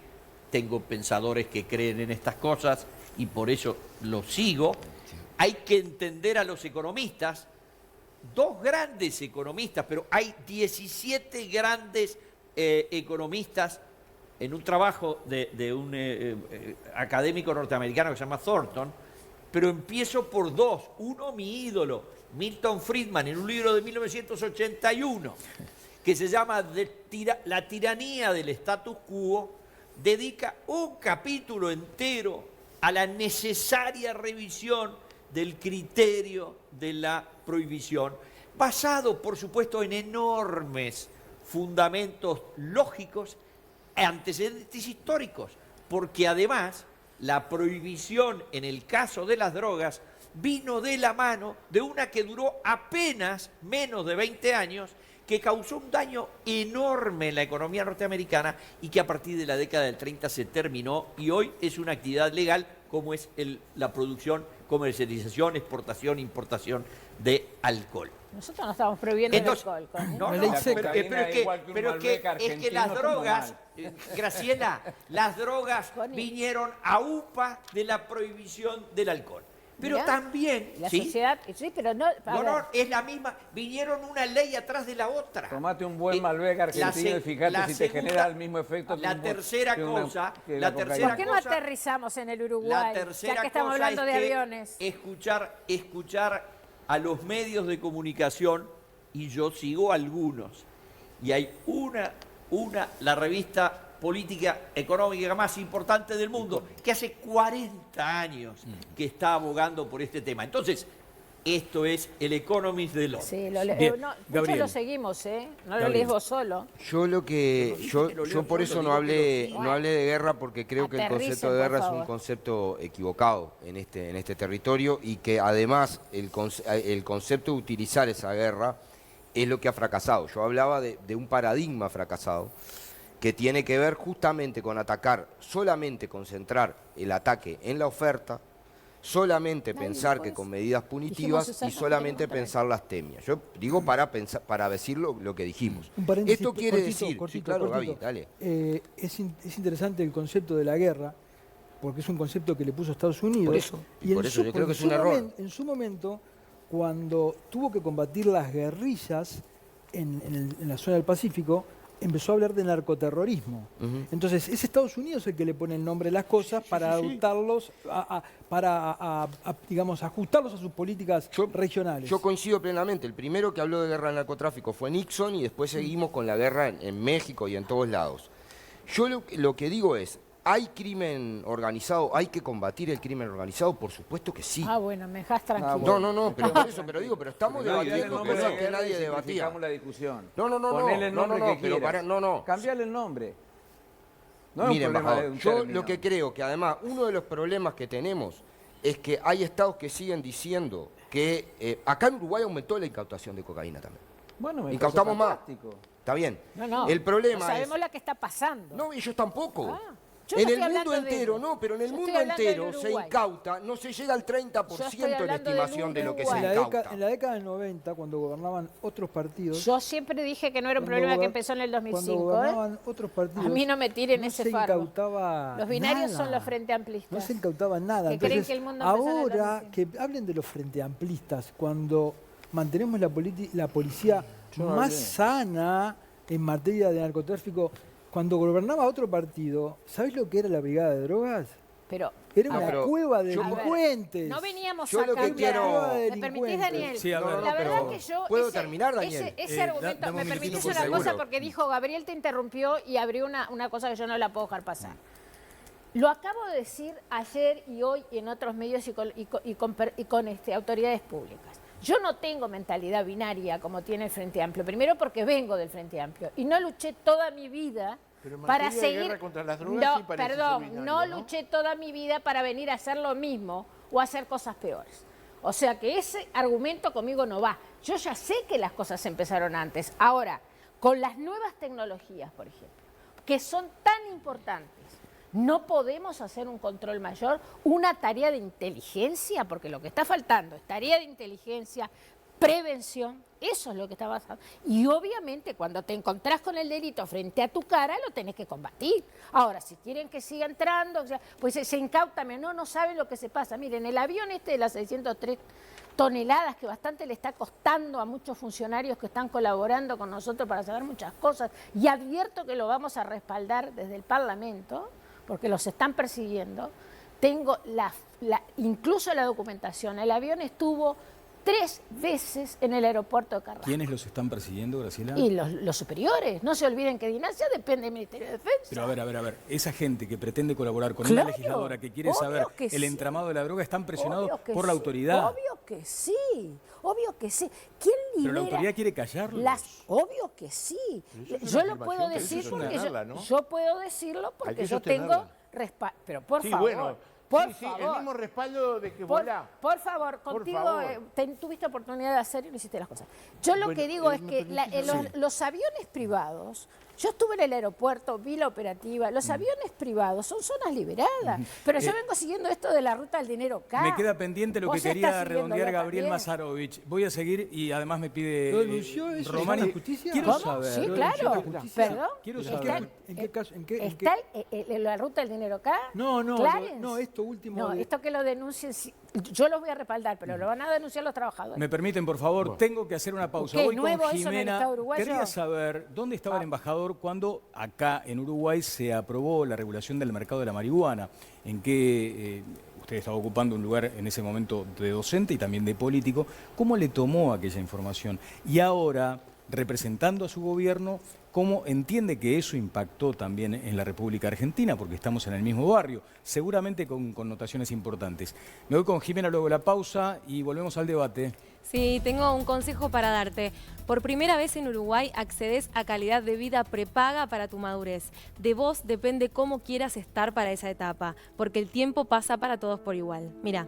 S9: tengo pensadores que creen en estas cosas y por eso los sigo. Hay que entender a los economistas, dos grandes economistas, pero hay 17 grandes economistas en un trabajo de un académico norteamericano que se llama Thornton, pero empiezo por dos. Uno, mi ídolo, Milton Friedman, en un libro de 1981, que se llama La tiranía del status quo, dedica un capítulo entero a la necesaria revisión del criterio de la prohibición, basado, por supuesto, en enormes fundamentos lógicos e antecedentes históricos, porque además la prohibición en el caso de las drogas vino de la mano de una que duró apenas menos de 20 años, que causó un daño enorme en la economía norteamericana y que a partir de la década del 30 se terminó y hoy es una actividad legal como es la producción, comercialización, exportación, importación de alcohol.
S14: Nosotros no estamos prohibiendo el alcohol.
S9: Pero es que las drogas, Graciela, las drogas vinieron a UPA de la prohibición del alcohol. Pero también,
S14: la sociedad, sí, pero no,
S9: es la misma, vinieron una ley atrás de la otra.
S13: Tomate un buen Malbec argentino y fíjate si te genera el mismo efecto.
S9: La tercera cosa,
S14: ¿por qué no aterrizamos en el Uruguay? Ya que estamos hablando de aviones.
S9: Escuchar a los medios de comunicación, y yo sigo algunos, y hay la revista política económica más importante del mundo, que hace 40 años que está abogando por este tema. Entonces, esto es el Economist de Londres.
S14: Sí, muchos lo seguimos, no lo lees vos solo.
S12: Yo por eso no hablé de guerra, porque creo que el concepto de guerra es un concepto equivocado en este territorio, y que además el concepto de utilizar esa guerra es lo que ha fracasado. Yo hablaba de un paradigma fracasado, que tiene que ver justamente con atacar, solamente concentrar el ataque en la oferta, solamente pensar que con medidas punitivas y solamente pensar las temias. Yo digo para decir lo que dijimos. Esto quiere decir... Sí, claro, Gaby, dale.
S11: Es interesante el concepto de la guerra, porque es un concepto que le puso Estados Unidos.
S12: Por eso yo creo que es un error.
S11: En su momento, cuando tuvo que combatir las guerrillas en la zona del Pacífico, empezó a hablar de narcoterrorismo. Entonces, es Estados Unidos el que le pone el nombre a las cosas para adoptarlos, digamos, ajustarlos a sus políticas regionales.
S12: Yo coincido plenamente. El primero que habló de guerra al narcotráfico fue Nixon y después seguimos con la guerra en México y en todos lados. Yo lo que digo es, ¿hay crimen organizado? ¿Hay que combatir el crimen organizado? Por supuesto que sí.
S14: Ah, bueno, me dejas tranquilo.
S12: No, pero por eso, pero estamos debatiendo cosas que nadie debatía.
S13: La discusión.
S12: Ponele
S13: el nombre que
S12: pero
S13: quieras. Cambiale el nombre. No
S12: Miren,
S13: es un problema
S12: embajador,
S13: de un
S12: yo
S13: término.
S12: lo que creo que además uno de los problemas que tenemos es que hay estados que siguen diciendo que acá en Uruguay aumentó la incautación de cocaína también.
S13: Bueno, me
S12: incautamos más.
S13: fantástico.
S12: Está bien.
S14: No,
S12: El problema
S14: no sabemos lo que está pasando.
S12: No, ellos tampoco.
S14: Yo
S12: En
S14: no
S12: el
S14: estoy
S12: mundo
S14: hablando de-
S12: entero, no, pero en el
S14: yo
S12: mundo
S14: estoy hablando
S12: entero
S14: del
S12: se
S14: Uruguay.
S12: incauta, no se llega al 30% de la estimación de lo que se
S11: En la,
S12: incauta.
S11: en la década del 90, cuando gobernaban otros partidos...
S14: Yo siempre dije que no era un
S11: Cuando
S14: problema que
S11: gober-
S14: empezó en el 2005.
S11: Cuando gobernaban otros partidos...
S14: A mí no me tiren
S11: no
S14: ese
S11: se
S14: fardo.
S11: incautaba
S14: Los binarios
S11: nada.
S14: son los frente amplistas.
S11: No se incautaba nada.
S14: Que creen
S11: Entonces,
S14: que el mundo empezó en el
S11: ahora que hablen de los frente amplistas, cuando mantenemos la policía
S13: Yo
S11: más
S13: hablé.
S11: sana en materia de narcotráfico, cuando gobernaba otro partido, ¿sabés lo que era la brigada de drogas?
S14: Pero
S11: Era
S12: No,
S11: una
S12: pero
S11: cueva de
S12: yo-
S11: delincuentes.
S14: no veníamos
S12: Yo
S14: a
S12: lo que
S14: cambiar.
S12: quiero-
S14: ¿Me permitís, Daniel?
S1: Sí, a ver.
S14: La verdad
S12: pero
S14: que yo...
S12: ¿puedo terminar, Daniel?
S14: Ese argumento,
S1: dame
S14: me
S1: un
S14: permitís
S1: minutito,
S14: una
S1: por
S14: cosa
S1: seguro.
S14: porque dijo Gabriel te interrumpió y abrió una cosa que yo no la puedo dejar pasar. Lo acabo de decir ayer y hoy y en otros medios y con autoridades públicas. Yo no tengo mentalidad binaria como tiene el Frente Amplio. Primero porque vengo del Frente Amplio y no luché toda mi vida
S15: Pero en
S14: para
S15: materia de
S14: seguir...
S15: guerra contra las drogas
S14: No,
S15: sí parece
S14: perdón,
S15: ser binario,
S14: no
S15: ¿no?
S14: luché toda mi vida para venir a hacer lo mismo o hacer cosas peores. O sea que ese argumento conmigo no va. Yo ya sé que las cosas empezaron antes. Ahora, con las nuevas tecnologías, por ejemplo, que son tan importantes, no podemos hacer un control mayor, una tarea de inteligencia, porque lo que está faltando es tarea de inteligencia, prevención, eso es lo que está pasando. Y obviamente cuando te encontrás con el delito frente a tu cara, lo tenés que combatir. Ahora, si quieren que siga entrando, o sea, pues se incautan, no saben lo que se pasa. Miren, el avión este de las 603 toneladas, que bastante le está costando a muchos funcionarios que están colaborando con nosotros para saber muchas cosas, y advierto que lo vamos a respaldar desde el Parlamento, porque los están persiguiendo. Tengo incluso la documentación. El avión estuvo 3 veces en el aeropuerto de Carrasco.
S1: ¿Quiénes los están persiguiendo, Graciela?
S14: Y los superiores. No se olviden que Dinasia depende del Ministerio de Defensa.
S1: Pero a ver, esa gente que pretende colaborar con
S14: Claro,
S1: una legisladora que quiere
S14: obvio
S1: saber
S14: que
S1: el
S14: sí.
S1: entramado de la droga están presionados
S14: Obvio que
S1: por la
S14: sí,
S1: autoridad.
S14: Obvio que sí, obvio que sí. ¿Quién libera?
S1: Pero la autoridad quiere callarlos.
S14: Obvio que sí.
S15: Pero eso es
S14: Yo
S15: una
S14: lo puedo
S15: afirmación,
S14: decir
S15: pero
S14: porque
S15: hay que sostenerla, ¿no?
S14: yo puedo decirlo
S15: Hay
S14: porque
S15: que
S14: yo tengo
S15: sostenerla.
S14: respaldo. Pero por
S15: Sí,
S14: favor.
S15: bueno,
S14: Por
S15: sí,
S14: favor.
S15: el mismo respaldo de Hezbollah.
S14: Por favor, contigo
S15: favor.
S14: tuviste oportunidad de hacer y no hiciste las cosas. Yo lo
S15: Bueno,
S14: que digo es
S15: ¿me
S14: que
S15: permitís?
S14: los aviones privados, yo estuve en el aeropuerto, vi la operativa, los aviones privados son zonas liberadas, pero yo vengo siguiendo esto de la ruta del dinero acá.
S1: Me queda pendiente lo que
S14: Vos estás
S1: quería
S14: siguiéndolo
S1: redondear Gabriel
S14: también.
S1: Mazarovich. Voy a seguir y además me pide
S11: ¿Lo denunció eso?
S1: Romani.
S11: ¿Está en la justicia?
S1: Quiero
S14: ¿Cómo?
S1: saber.
S14: Sí,
S11: ¿Lo
S14: claro.
S11: denunció la justicia?
S14: Perdón.
S1: Quiero
S14: Está-
S1: saber.
S11: ¿En qué caso? ¿En qué?
S14: ¿Está la ruta del dinero acá?
S11: No,
S14: Clarence.
S11: esto último.
S14: No, esto que lo denuncien, yo los voy a respaldar, pero lo van a denunciar los trabajadores.
S1: Me permiten, por favor, tengo que hacer una pausa.
S14: ¿Qué,
S1: Voy
S14: nuevo
S1: con
S14: eso en el
S1: Jimena.
S14: Estado uruguayo?
S1: Quería saber dónde estaba el embajador cuando acá en Uruguay se aprobó la regulación del mercado de la marihuana, en que usted estaba ocupando un lugar en ese momento de docente y también de político. ¿Cómo le tomó aquella información? Y ahora, representando a su gobierno, ¿cómo entiende que eso impactó también en la República Argentina? Porque estamos en el mismo barrio, seguramente con connotaciones importantes. Me voy con Jimena luego de la pausa y volvemos al debate.
S16: Sí, tengo un consejo para darte. Por primera vez en Uruguay accedes a calidad de vida prepaga para tu madurez. De vos depende cómo quieras estar para esa etapa, porque el tiempo pasa para todos por igual. Mirá.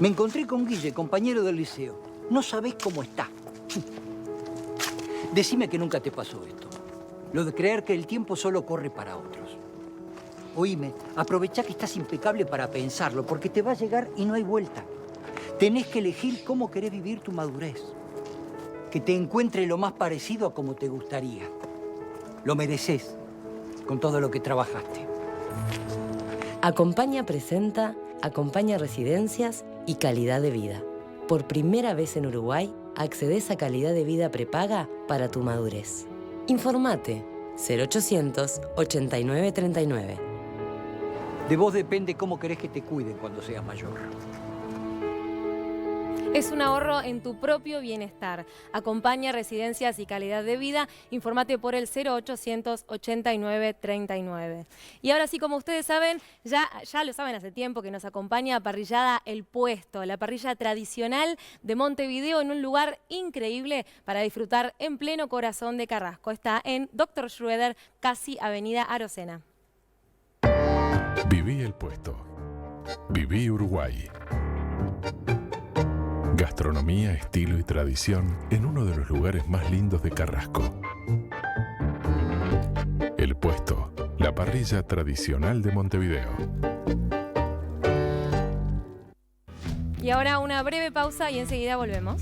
S17: Me encontré con Guille, compañero del liceo. No sabés cómo está. Decime que nunca te pasó esto. Lo de creer que el tiempo solo corre para otros. Oíme, aprovechá que estás impecable para pensarlo, porque te va a llegar y no hay vuelta. Tenés que elegir cómo querés vivir tu madurez. Que te encuentre lo más parecido a como te gustaría. Lo mereces, con todo lo que trabajaste.
S18: Acompaña presenta, acompaña residencias y calidad de vida. Por primera vez en Uruguay, accedes a calidad de vida prepaga para tu madurez. Informate 0800 89 39.
S17: De vos depende cómo querés que te cuiden cuando seas mayor.
S16: Es un ahorro en tu propio bienestar. Acompaña Residencias y Calidad de Vida. Informate por el 0800 89 39. Y ahora sí, como ustedes saben, ya lo saben hace tiempo que nos acompaña Parrillada El Puesto, la parrilla tradicional de Montevideo en un lugar increíble para disfrutar en pleno corazón de Carrasco. Está en Dr. Schroeder, casi Avenida Arocena.
S19: Viví El Puesto. Viví Uruguay. Gastronomía, estilo y tradición en uno de los lugares más lindos de Carrasco. El Puesto, la parrilla tradicional de Montevideo.
S16: Y ahora una breve pausa y enseguida volvemos.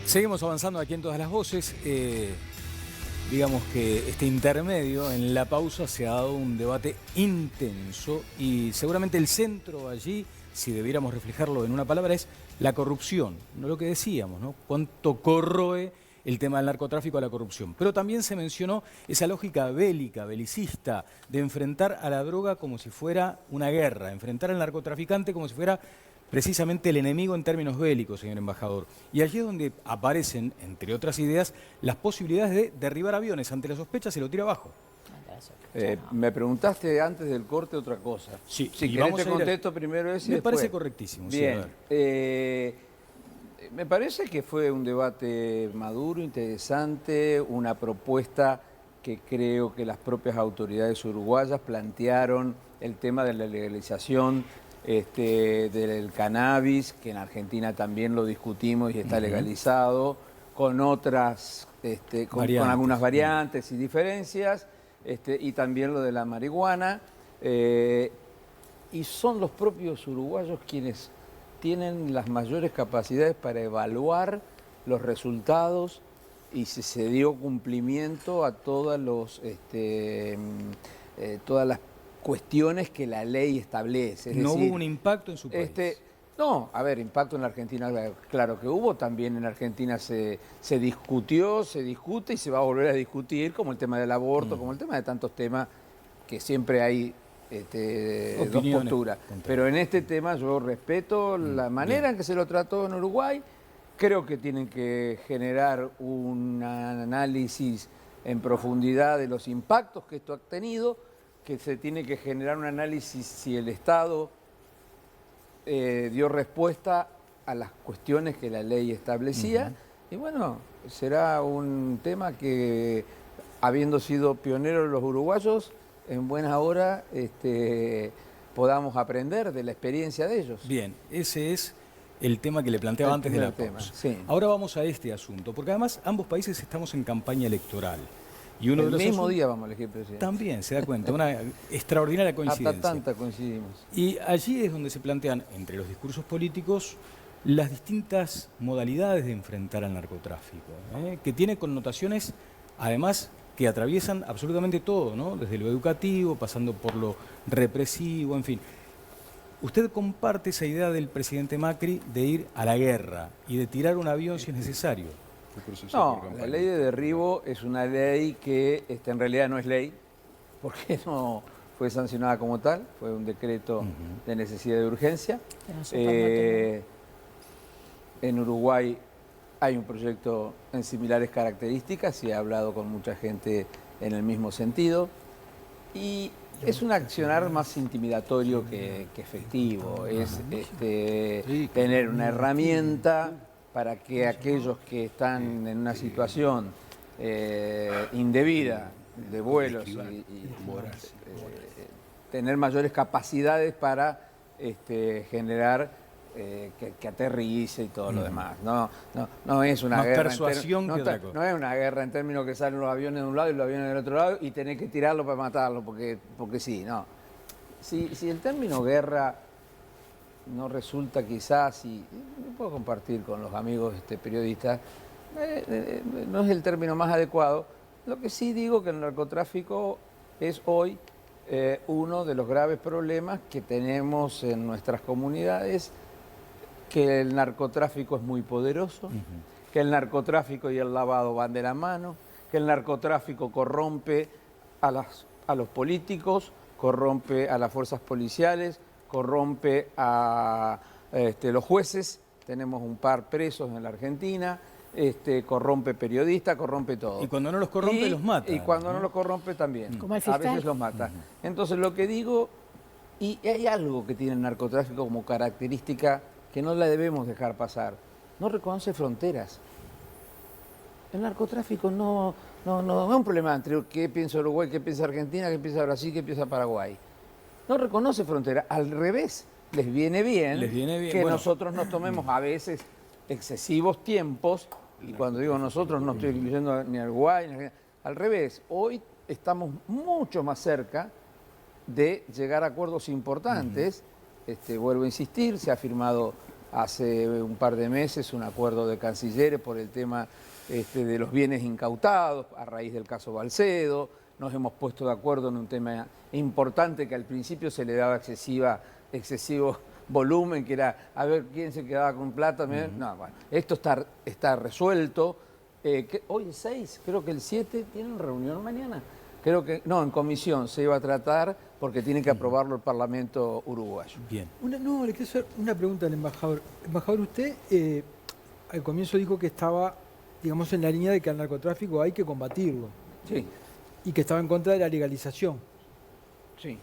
S1: Seguimos avanzando aquí en Todas las Voces. Digamos que este intermedio, en la pausa, se ha dado un debate intenso y seguramente el centro allí, si debiéramos reflejarlo en una palabra, es la corrupción. No lo que decíamos, ¿no? Cuánto corroe el tema del narcotráfico a la corrupción. Pero también se mencionó esa lógica bélica, belicista, de enfrentar a la droga como si fuera una guerra, enfrentar al narcotraficante como si fuera precisamente el enemigo en términos bélicos, señor embajador. Y allí es donde aparecen, entre otras ideas, las posibilidades de derribar aviones. Ante la sospecha se lo tira abajo.
S13: Me preguntaste antes del corte otra cosa.
S1: Sí,
S13: si
S1: y
S13: querés
S1: vamos
S13: te
S1: a ir
S13: contesto primero ese y
S1: Me
S13: después.
S1: parece correctísimo.
S13: Bien.
S1: Sí, a ver.
S13: Me parece que fue un debate maduro, interesante, una propuesta que creo que las propias autoridades uruguayas plantearon, el tema de la legalización del cannabis, que en Argentina también lo discutimos y está legalizado, con otras, con algunas variantes y diferencias, y también lo de la marihuana. Y son los propios uruguayos quienes tienen las mayores capacidades para evaluar los resultados y si se dio cumplimiento a todas las cuestiones que la ley establece. Es
S1: ¿No
S13: decir,
S1: hubo un impacto en su país?
S13: No, a ver, impacto en la Argentina, claro que hubo, también en Argentina se discutió, se discute y se va a volver a discutir, como el tema del aborto, como el tema de tantos temas que siempre hay dos posturas. Pero en este tema yo respeto la manera en que se lo trató en Uruguay. Creo que tienen que generar un análisis en profundidad de los impactos que esto ha tenido, que se tiene que generar un análisis si el Estado dio respuesta a las cuestiones que la ley establecía. Y bueno, será un tema que, habiendo sido pioneros los uruguayos, en buena hora podamos aprender de la experiencia de ellos.
S1: Bien, ese es el tema que le planteaba antes de la pausa.
S13: Sí.
S1: Ahora vamos a este asunto, porque además ambos países estamos en campaña electoral. Y uno
S13: el
S1: de los
S13: mismo día vamos a elegir presidente.
S1: También, se da cuenta, una extraordinaria coincidencia.
S13: Hasta tanta coincidimos.
S1: Y allí es donde se plantean, entre los discursos políticos, las distintas modalidades de enfrentar al narcotráfico, que tiene connotaciones, además, que atraviesan absolutamente todo, ¿no? Desde lo educativo, pasando por lo represivo, en fin. ¿Usted comparte esa idea del presidente Macri de ir a la guerra y de tirar un avión si es necesario?
S13: No, la ley de derribo es una ley que en realidad no es ley, porque no fue sancionada como tal, fue un decreto de necesidad de urgencia. En Uruguay hay un proyecto en similares características y he hablado con mucha gente en el mismo sentido. Y es un accionar más intimidatorio que efectivo, es tener una herramienta para que aquellos que están en una situación indebida de vuelos y tener mayores capacidades para generar que aterrice y todo lo demás. No es una guerra.
S1: Persuasión que otra cosa.
S13: No es una guerra en términos que salen los aviones de un lado y los aviones del otro lado y tenés que tirarlo para matarlo, porque sí, no. Si el término guerra no resulta quizás, y puedo compartir con los amigos periodistas, no es el término más adecuado. Lo que sí digo que el narcotráfico es hoy uno de los graves problemas que tenemos en nuestras comunidades, que el narcotráfico es muy poderoso, que el narcotráfico y el lavado van de la mano, que el narcotráfico corrompe a los políticos, corrompe a las fuerzas policiales, corrompe a los jueces, tenemos un par presos en la Argentina, corrompe periodistas, corrompe todo.
S1: Y cuando no los corrompe, los mata.
S13: Y cuando no los corrompe también.
S14: Como el
S13: A
S14: fiscal.
S13: veces los mata. Entonces lo que digo, y hay algo que tiene el narcotráfico como característica que no la debemos dejar pasar, no reconoce fronteras. El narcotráfico no es un problema entre qué piensa Uruguay, qué piensa Argentina, qué piensa Brasil, qué piensa Paraguay. No reconoce fronteras, al revés, les viene bien, que nosotros nos tomemos a veces excesivos tiempos, y cuando digo nosotros no estoy incluyendo ni a Uruguay, ni a... al revés, hoy estamos mucho más cerca de llegar a acuerdos importantes. Vuelvo a insistir, se ha firmado hace un par de meses un acuerdo de cancilleres por el tema de los bienes incautados a raíz del caso Balcedo. Nos hemos puesto de acuerdo en un tema importante que al principio se le daba excesivo volumen, que era a ver quién se quedaba con plata. No, bueno, esto está resuelto. Hoy es 6, creo que el 7 tienen reunión mañana. Creo que, no, en comisión se iba a tratar porque tiene que aprobarlo el Parlamento uruguayo.
S1: Bien.
S11: Le quiero hacer una pregunta al embajador. Embajador, usted al comienzo dijo que estaba, digamos, en la línea de que al narcotráfico hay que combatirlo.
S13: Sí.
S11: Y que estaba en contra de la legalización.
S13: Sí.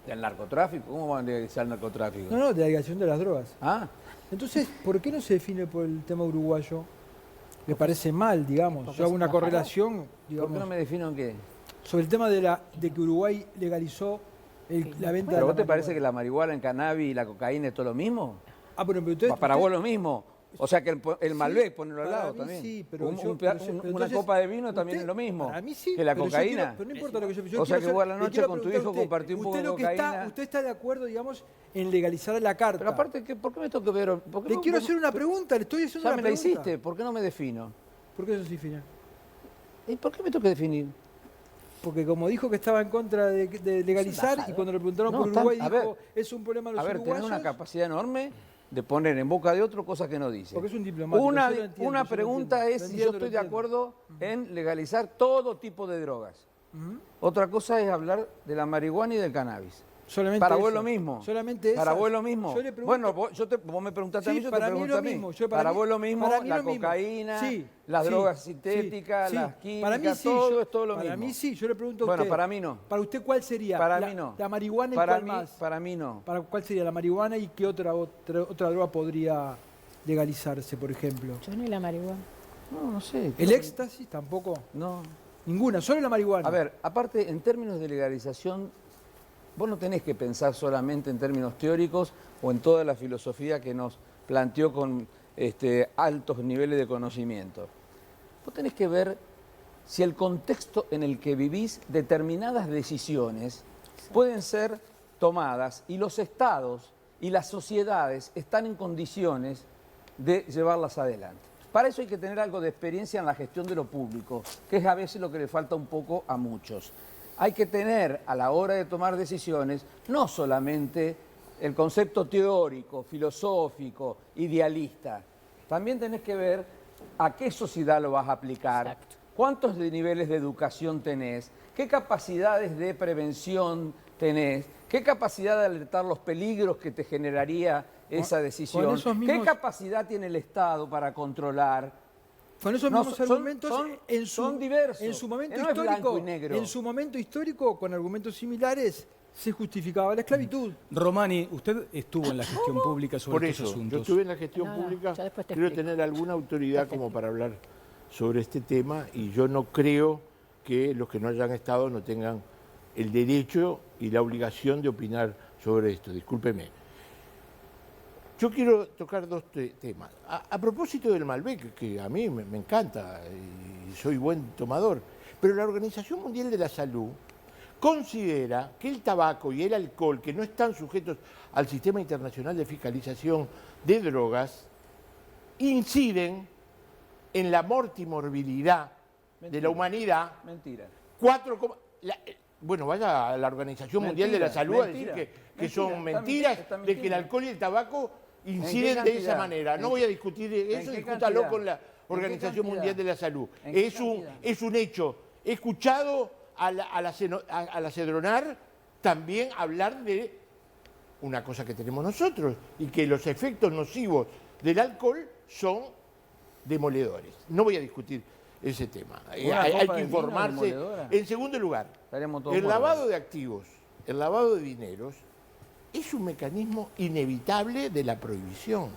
S13: ¿Del narcotráfico? ¿Cómo van a legalizar el narcotráfico?
S11: No, de la legalización de las drogas.
S13: Ah.
S11: Entonces, ¿por qué no se define por el tema uruguayo? Me parece mal, digamos. Yo hago una correlación, digamos.
S13: ¿Por qué no me defino en qué?
S11: Sobre el tema de que Uruguay legalizó la venta de
S13: ¿Pero
S11: la
S13: vos te parece que la marihuana, el cannabis y la cocaína es todo lo mismo?
S11: Ah, pero usted...
S13: Para vos lo mismo. O sea que el Malbec, ponerlo al
S11: para
S13: lado
S11: mí
S13: también.
S11: sí, pero
S13: una copa de vino también es lo mismo.
S11: Para mí sí.
S13: Que la
S11: pero
S13: cocaína.
S11: Pero no importa lo que yo
S13: O sea que
S11: quiero
S13: vos a la
S11: le
S13: noche
S11: quiero
S13: con tu
S11: preguntar
S13: hijo
S11: a usted,
S13: compartí un poco
S11: usted
S13: de
S11: lo que
S13: cocaína.
S11: usted está de acuerdo, digamos, en legalizar la carta.
S13: Pero aparte, ¿por qué me tengo que ver?
S11: Le quiero hacer una pregunta, le estoy haciendo
S13: ya
S11: una
S13: me la
S11: pregunta.
S13: hiciste, ¿por qué no me defino?
S11: ¿Por qué eso sí, Fina?
S13: ¿Y por qué me tengo que definir?
S11: Porque como dijo que estaba en contra de legalizar, y cuando le preguntaron por Uruguay dijo, es un problema de los uruguayos.
S13: Tenés una capacidad enorme de poner en boca de otro cosas que no dice.
S11: Porque es un diplomático.
S13: Una pregunta es si yo estoy de acuerdo en legalizar todo tipo de drogas. Otra cosa es hablar de la marihuana y del cannabis.
S11: Solamente
S13: para
S11: eso.
S13: vos lo mismo.
S11: Solamente
S13: para
S11: esas.
S13: vos lo mismo.
S11: Yo le pregunto,
S13: bueno, vos me preguntaste a mí, yo te pregunto a mí.
S11: Mismo.
S13: Para vos lo mismo,
S11: para mí
S13: la
S11: lo mismo.
S13: cocaína,
S11: sí,
S13: las
S11: sí,
S13: drogas sintéticas,
S11: sí,
S13: las químicas,
S11: para mí sí,
S13: todo es todo lo mismo.
S11: Para mí sí, yo le pregunto a usted.
S13: Bueno, para mí no.
S11: ¿Para usted cuál sería?
S13: Para mí no.
S11: La marihuana y
S13: para
S11: cuál
S13: mí,
S11: más.
S13: Para mí no.
S11: ¿Cuál sería la marihuana y qué otra droga podría legalizarse, por ejemplo?
S14: Yo ni la marihuana.
S13: No sé.
S11: ¿El éxtasis tampoco?
S13: No.
S11: Ninguna, solo la marihuana.
S13: A ver, aparte, en términos de legalización, vos no tenés que pensar solamente en términos teóricos o en toda la filosofía que nos planteó con altos niveles de conocimiento. Vos tenés que ver si el contexto en el que vivís, determinadas decisiones pueden ser tomadas y los estados y las sociedades están en condiciones de llevarlas adelante. Para eso hay que tener algo de experiencia en la gestión de lo público, que es a veces lo que le falta un poco a muchos. Hay que tener a la hora de tomar decisiones no solamente el concepto teórico, filosófico, idealista. También tenés que ver a qué sociedad lo vas a aplicar, exacto, cuántos niveles de educación tenés, qué capacidades de prevención tenés, qué capacidad de alertar los peligros que te generaría esa decisión, qué capacidad tiene el Estado para controlar.
S11: Con esos mismos argumentos
S13: son diversos.
S11: En su momento
S13: no
S11: histórico,
S13: es blanco y negro.
S11: En su momento histórico, con argumentos similares, se justificaba la esclavitud.
S1: Romani, usted estuvo en la gestión pública sobre estos asuntos.
S15: Yo estuve en la gestión pública, quiero tener alguna autoridad como para hablar sobre este tema y yo no creo que los que no hayan estado no tengan el derecho y la obligación de opinar sobre esto. Discúlpeme. Yo quiero tocar dos temas. A propósito del Malbec, que a mí me encanta y soy buen tomador, pero la Organización Mundial de la Salud considera que el tabaco y el alcohol, que no están sujetos al Sistema Internacional de Fiscalización de Drogas, inciden en la mortimorbilidad de la humanidad.
S13: Mentira.
S15: Bueno, vaya a la Organización Mundial de la Salud a decir que son mentiras, de que el alcohol y el tabaco inciden de esa manera. No voy a discutir eso, discútalo con la Organización Mundial de la Salud. Es un hecho. He escuchado a la Cedronar también hablar de una cosa que tenemos nosotros, y que los efectos nocivos del alcohol son demoledores. No voy a discutir ese tema. Hay que informarse. En segundo lugar, el lavado de activos, el lavado de dineros, es un mecanismo inevitable de la prohibición.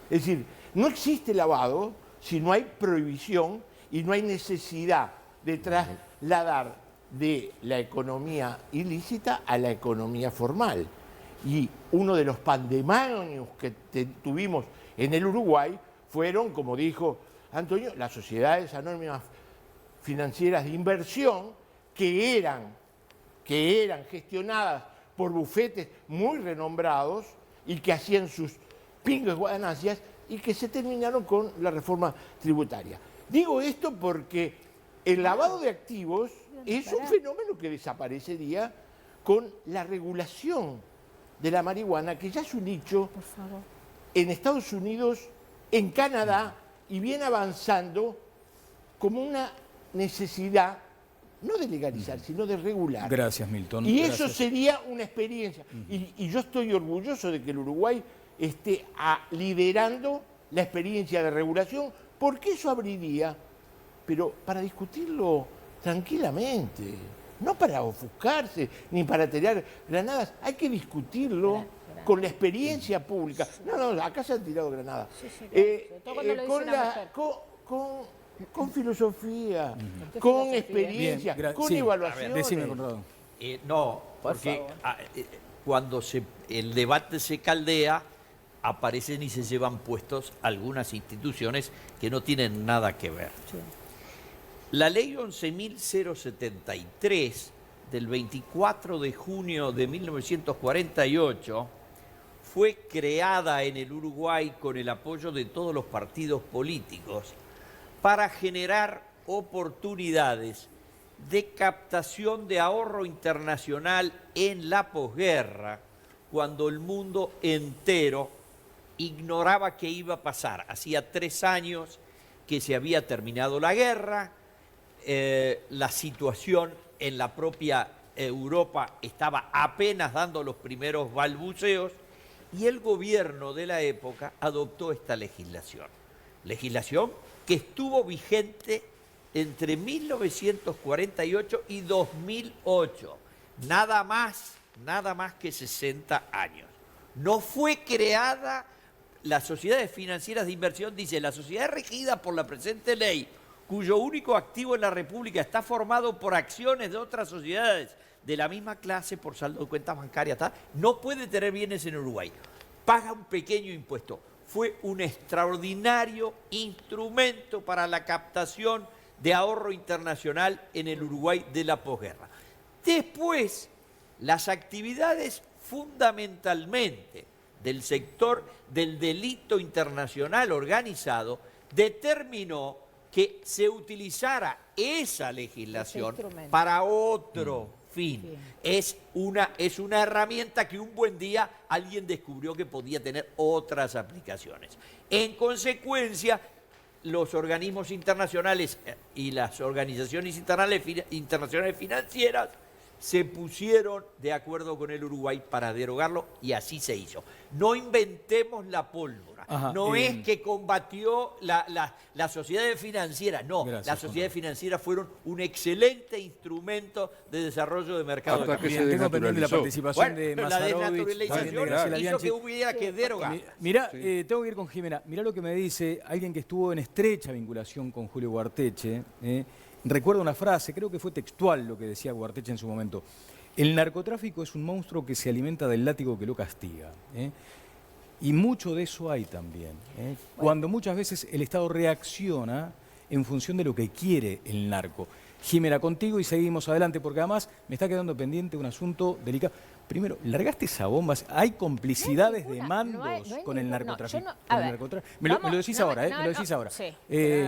S15: Es decir, no existe lavado si no hay prohibición y no hay necesidad de trasladar de la economía ilícita a la economía formal. Y uno de los pandemonios que tuvimos en el Uruguay fueron, como dijo Antonio, las sociedades anónimas financieras de inversión que eran gestionadas por bufetes muy renombrados y que hacían sus pingas ganancias y que se terminaron con la reforma tributaria. Digo esto porque el lavado de activos es un fenómeno que desaparecería con la regulación de la marihuana, que ya es un nicho en Estados Unidos, en Canadá, y viene avanzando como una necesidad, no de legalizar, sino de regular.
S1: Gracias, Milton.
S15: Y eso sería una experiencia. Y yo estoy orgulloso de que el Uruguay esté liderando la experiencia de regulación, porque eso abriría, pero para discutirlo tranquilamente, no para ofuscarse, ni para tirar granadas, hay que discutirlo con la experiencia pública. No, acá se han tirado granadas. Con filosofía, con experiencia, con evaluaciones.
S1: Decime, Conrado.
S9: No, porque cuando el debate se caldea, aparecen y se llevan puestos algunas instituciones que no tienen nada que ver. Sí. La ley 11.073 del 24 de junio de 1948 fue creada en el Uruguay con el apoyo de todos los partidos políticos para generar oportunidades de captación de ahorro internacional en la posguerra, cuando el mundo entero ignoraba qué iba a pasar. Hacía 3 años que se había terminado la guerra, la situación en la propia Europa estaba apenas dando los primeros balbuceos y el gobierno de la época adoptó esta legislación. Legislación que estuvo vigente entre 1948 y 2008. Nada más que 60 años. No fue creada las sociedades financieras de inversión, dice, la sociedad regida por la presente ley, cuyo único activo en la República está formado por acciones de otras sociedades de la misma clase por saldo de cuentas bancarias, no puede tener bienes en Uruguay. Paga un pequeño impuesto. Fue un extraordinario instrumento para la captación de ahorro internacional en el Uruguay de la posguerra. Después, las actividades fundamentalmente del sector del delito internacional organizado determinó que se utilizara esa legislación para otro fin. Es una herramienta que un buen día alguien descubrió que podía tener otras aplicaciones. En consecuencia, los organismos internacionales y las organizaciones internacionales financieras se pusieron de acuerdo con el Uruguay para derogarlo y así se hizo. No inventemos la pólvora. No es que combatió la sociedad financiera. No, las sociedades financieras fueron un excelente instrumento de desarrollo de mercado.
S1: Tengo pendiente la participación de
S9: la desnaturalización hizo que hubiera que derogar.
S1: Mirá, tengo que ir con Jimena. Mirá lo que me dice alguien que estuvo en estrecha vinculación con Julio Guarteche. Recuerdo una frase, creo que fue textual lo que decía Guarteche en su momento. El narcotráfico es un monstruo que se alimenta del látigo que lo castiga. Y mucho de eso hay también. Cuando muchas veces el Estado reacciona en función de lo que quiere el narco. Jimena, contigo y seguimos adelante, porque además me está quedando pendiente un asunto delicado. Primero, ¿largaste esa bomba? ¿Hay complicidades de mandos con el narcotráfico? Me lo decís ahora, me lo decís ahora.
S14: Sí.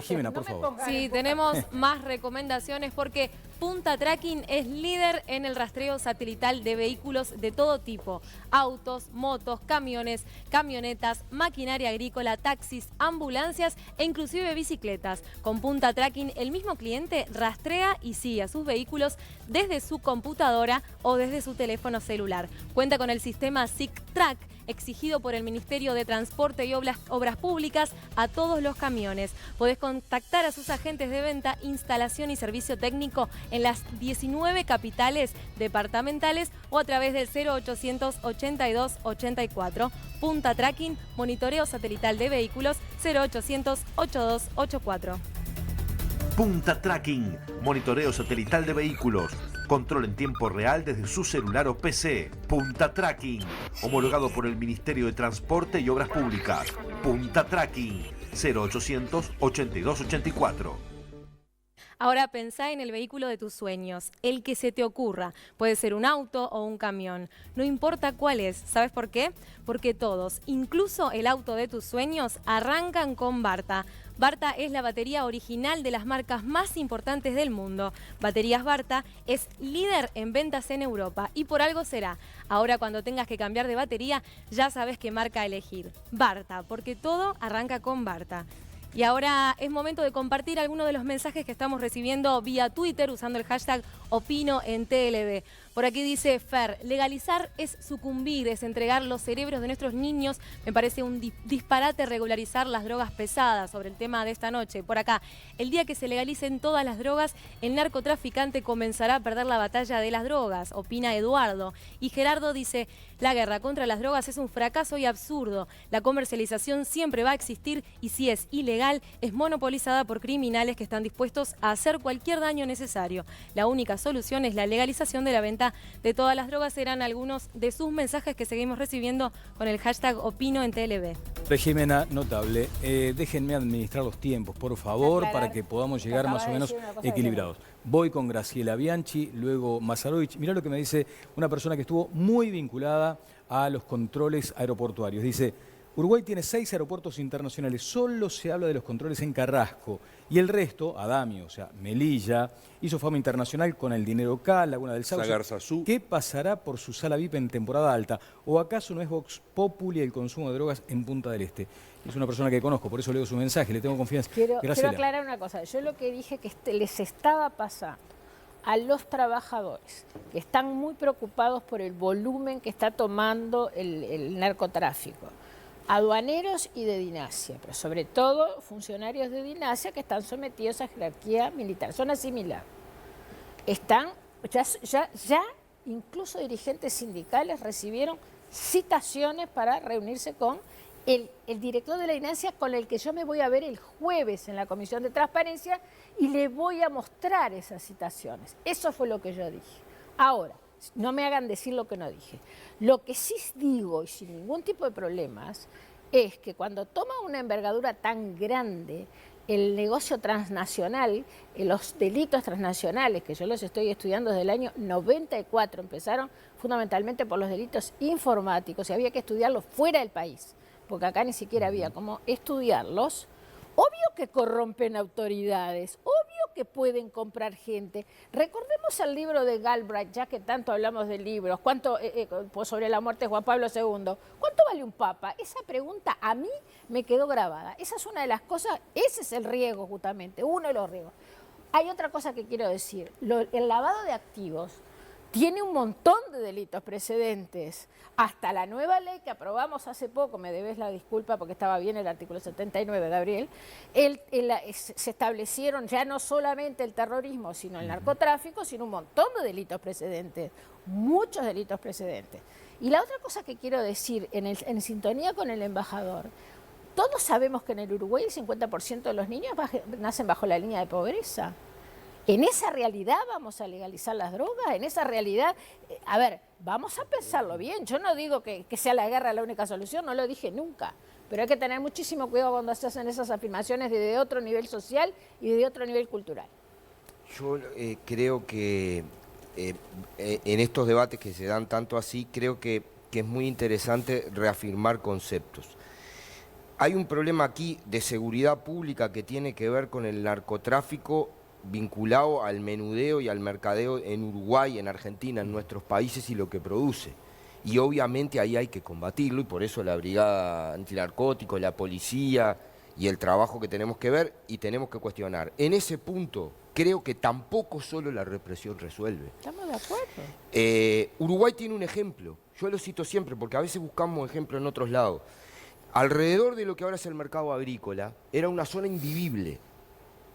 S1: Jimena, por favor.
S16: Sí, tenemos más recomendaciones porque Punta Tracking es líder en el rastreo satelital de vehículos de todo tipo. Autos, motos, camiones, camionetas, maquinaria agrícola, taxis, ambulancias e inclusive bicicletas. Con Punta Tracking, el mismo cliente rastrea y sigue a sus vehículos desde su computadora o desde su teléfono celular. Cuenta con el sistema SIC-Track, exigido por el Ministerio de Transporte y Obras Públicas a todos los camiones. Podés contactar a sus agentes de venta, instalación y servicio técnico en las 19 capitales departamentales o a través del 0800 82 84. Punta Tracking, monitoreo satelital de vehículos, 0800 8284.
S20: Punta Tracking, monitoreo satelital de vehículos. Control en tiempo real desde su celular o PC. Punta Tracking, homologado por el Ministerio de Transporte y Obras Públicas. Punta Tracking, 0800 82 84.
S16: Ahora pensá en el vehículo de tus sueños, el que se te ocurra. Puede ser un auto o un camión. No importa cuál es. ¿Sabes por qué? Porque todos, incluso el auto de tus sueños, arrancan con Varta. Varta es la batería original de las marcas más importantes del mundo. Baterías Varta es líder en ventas en Europa y por algo será. Ahora cuando tengas que cambiar de batería, ya sabes qué marca elegir. Varta, porque todo arranca con Varta. Y ahora es momento de compartir algunos de los mensajes que estamos recibiendo vía Twitter usando el hashtag OpinoEnTLD. Por aquí dice Fer, legalizar es sucumbir, es entregar los cerebros de nuestros niños. Me parece un disparate regularizar las drogas pesadas, sobre el tema de esta noche. Por acá, el día que se legalicen todas las drogas, el narcotraficante comenzará a perder la batalla de las drogas, opina Eduardo. Y Gerardo dice, la guerra contra las drogas es un fracaso y absurdo. La comercialización siempre va a existir y si es ilegal, es monopolizada por criminales que están dispuestos a hacer cualquier daño necesario. La única solución es la legalización de la venta de todas las drogas. Eran algunos de sus mensajes que seguimos recibiendo con el hashtag OpinoEnTLD.
S1: Jimena, notable. Déjenme administrar los tiempos, por favor, para que podamos llegar más o menos equilibrados. Voy con Graciela Bianchi, luego Mazarovich. Mirá lo que me dice una persona que estuvo muy vinculada a los controles aeroportuarios. Dice, Uruguay tiene 6 aeropuertos internacionales, solo se habla de los controles en Carrasco. Y el resto, Adamio, o sea, Melilla, hizo fama internacional con el dinero K, Laguna del Sauce.
S10: Sagarzazú.
S1: ¿Qué pasará por su sala VIP en temporada alta? ¿O acaso no es Vox Populi el consumo de drogas en Punta del Este? Es una persona que conozco, por eso leo su mensaje, le tengo confianza.
S14: Quiero aclarar una cosa. Yo lo que dije que les estaba pasando a los trabajadores que están muy preocupados por el volumen que está tomando el narcotráfico. Aduaneros y de Dinasia, pero sobre todo funcionarios de Dinasia que están sometidos a jerarquía militar, son asimilados. Están, ya incluso dirigentes sindicales recibieron citaciones para reunirse con el director de la Dinasia, con el que yo me voy a ver el jueves en la Comisión de Transparencia y le voy a mostrar esas citaciones. Eso fue lo que yo dije. Ahora, no me hagan decir lo que no dije. Lo que sí digo, y sin ningún tipo de problemas, es que cuando toma una envergadura tan grande, el negocio transnacional, los delitos transnacionales, que yo los estoy estudiando desde el año 94, empezaron fundamentalmente por los delitos informáticos y había que estudiarlos fuera del país, porque acá ni siquiera había cómo estudiarlos. Obvio que corrompen autoridades, obvio que pueden comprar gente. Recordemos el libro de Galbraith, ya que tanto hablamos de libros, sobre la muerte de Juan Pablo II. ¿Cuánto vale un papa? Esa pregunta a mí me quedó grabada. Esa es una de las cosas, ese es el riesgo justamente, uno de los riesgos. Hay otra cosa que quiero decir, el lavado de activos tiene un montón de delitos precedentes. Hasta la nueva ley que aprobamos hace poco, me debes la disculpa porque estaba bien el artículo 79, Gabriel, se establecieron ya no solamente el terrorismo, sino el narcotráfico, sino un montón de delitos precedentes, muchos delitos precedentes. Y la otra cosa que quiero decir, en sintonía con el embajador, todos sabemos que en el Uruguay el 50% de los niños nacen bajo la línea de pobreza. ¿En esa realidad vamos a legalizar las drogas? ¿En esa realidad? A ver, vamos a pensarlo bien. Yo no digo que sea la guerra la única solución, no lo dije nunca. Pero hay que tener muchísimo cuidado cuando se hacen esas afirmaciones de otro nivel social y de otro nivel cultural.
S12: Yo creo que en estos debates que se dan tanto así, creo que es muy interesante reafirmar conceptos. Hay un problema aquí de seguridad pública que tiene que ver con el narcotráfico vinculado al menudeo y al mercadeo en Uruguay, en Argentina, en nuestros países y lo que produce. Y obviamente ahí hay que combatirlo y por eso la Brigada Antinarcóticos, la policía y el trabajo que tenemos que ver y tenemos que cuestionar. En ese punto creo que tampoco solo la represión resuelve.
S14: Estamos de acuerdo.
S12: Uruguay tiene un ejemplo, yo lo cito siempre porque a veces buscamos ejemplos en otros lados. Alrededor de lo que ahora es el mercado agrícola, era una zona invivible.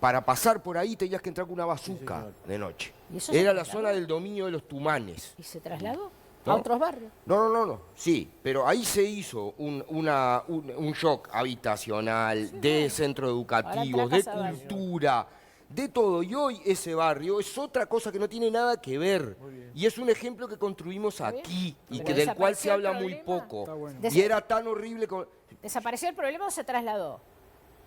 S12: Para pasar por ahí tenías que entrar con una bazuca de noche.
S14: ¿Y eso
S12: Era
S14: se
S12: la
S14: trasladó?
S12: zona del dominio de los tumanes.
S14: ¿Y se trasladó
S12: ¿No?
S14: a otros barrios?
S12: No, sí, pero ahí se hizo un shock habitacional, de centro educativo,
S14: Ahora
S12: de
S14: trajas a barrio.
S12: cultura, de todo. Y hoy ese barrio es otra cosa que no tiene nada que ver. Y es un ejemplo que construimos aquí y
S14: Pero
S12: que del cual se
S14: desapareció
S12: habla
S14: el
S12: muy
S14: problema.
S12: poco.
S14: Des-
S12: Y era tan horrible como...
S14: ¿Desapareció el problema o se trasladó?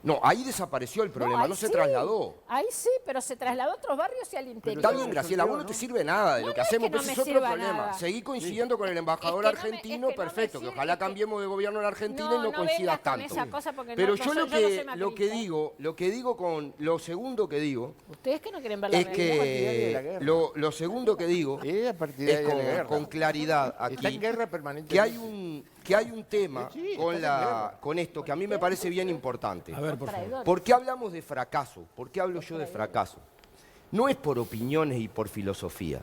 S12: No, ahí desapareció el problema,
S14: ahí
S12: no se
S14: sí.
S12: trasladó.
S14: Ahí sí, pero se trasladó a otros barrios y al interior.
S12: Está bien, Graciela, a vos no te sirve nada de lo que
S14: es
S12: hacemos,
S14: que no
S12: pero ese
S14: me
S12: es otro
S14: sirva
S12: problema.
S14: nada.
S12: Seguí coincidiendo con el embajador
S14: Es que no me-
S12: argentino,
S14: es que no me
S12: perfecto, que
S14: sirve,
S12: ojalá
S14: es que-
S12: cambiemos de gobierno en Argentina
S14: No,
S12: y no
S14: no
S12: coincidas
S14: vengas con
S12: tanto.
S14: esa cosa porque
S12: Pero
S14: no
S12: yo
S14: soy-
S12: lo
S14: yo no soy
S12: que digo con lo segundo que digo
S14: Ustedes que no quieren ver la
S12: es
S14: realidad.
S12: que lo segundo que digo es
S15: partidaria de la guerra.
S12: con claridad aquí
S15: Está en guerra permanente.
S12: que hay un tema
S15: Sí,
S12: con
S15: está en guerra.
S12: con esto que a mí me parece bien importante.
S1: A ver, por favor.
S12: ¿Por qué hablamos de fracaso? ¿Por qué hablo yo de fracaso? No es por opiniones y por filosofía,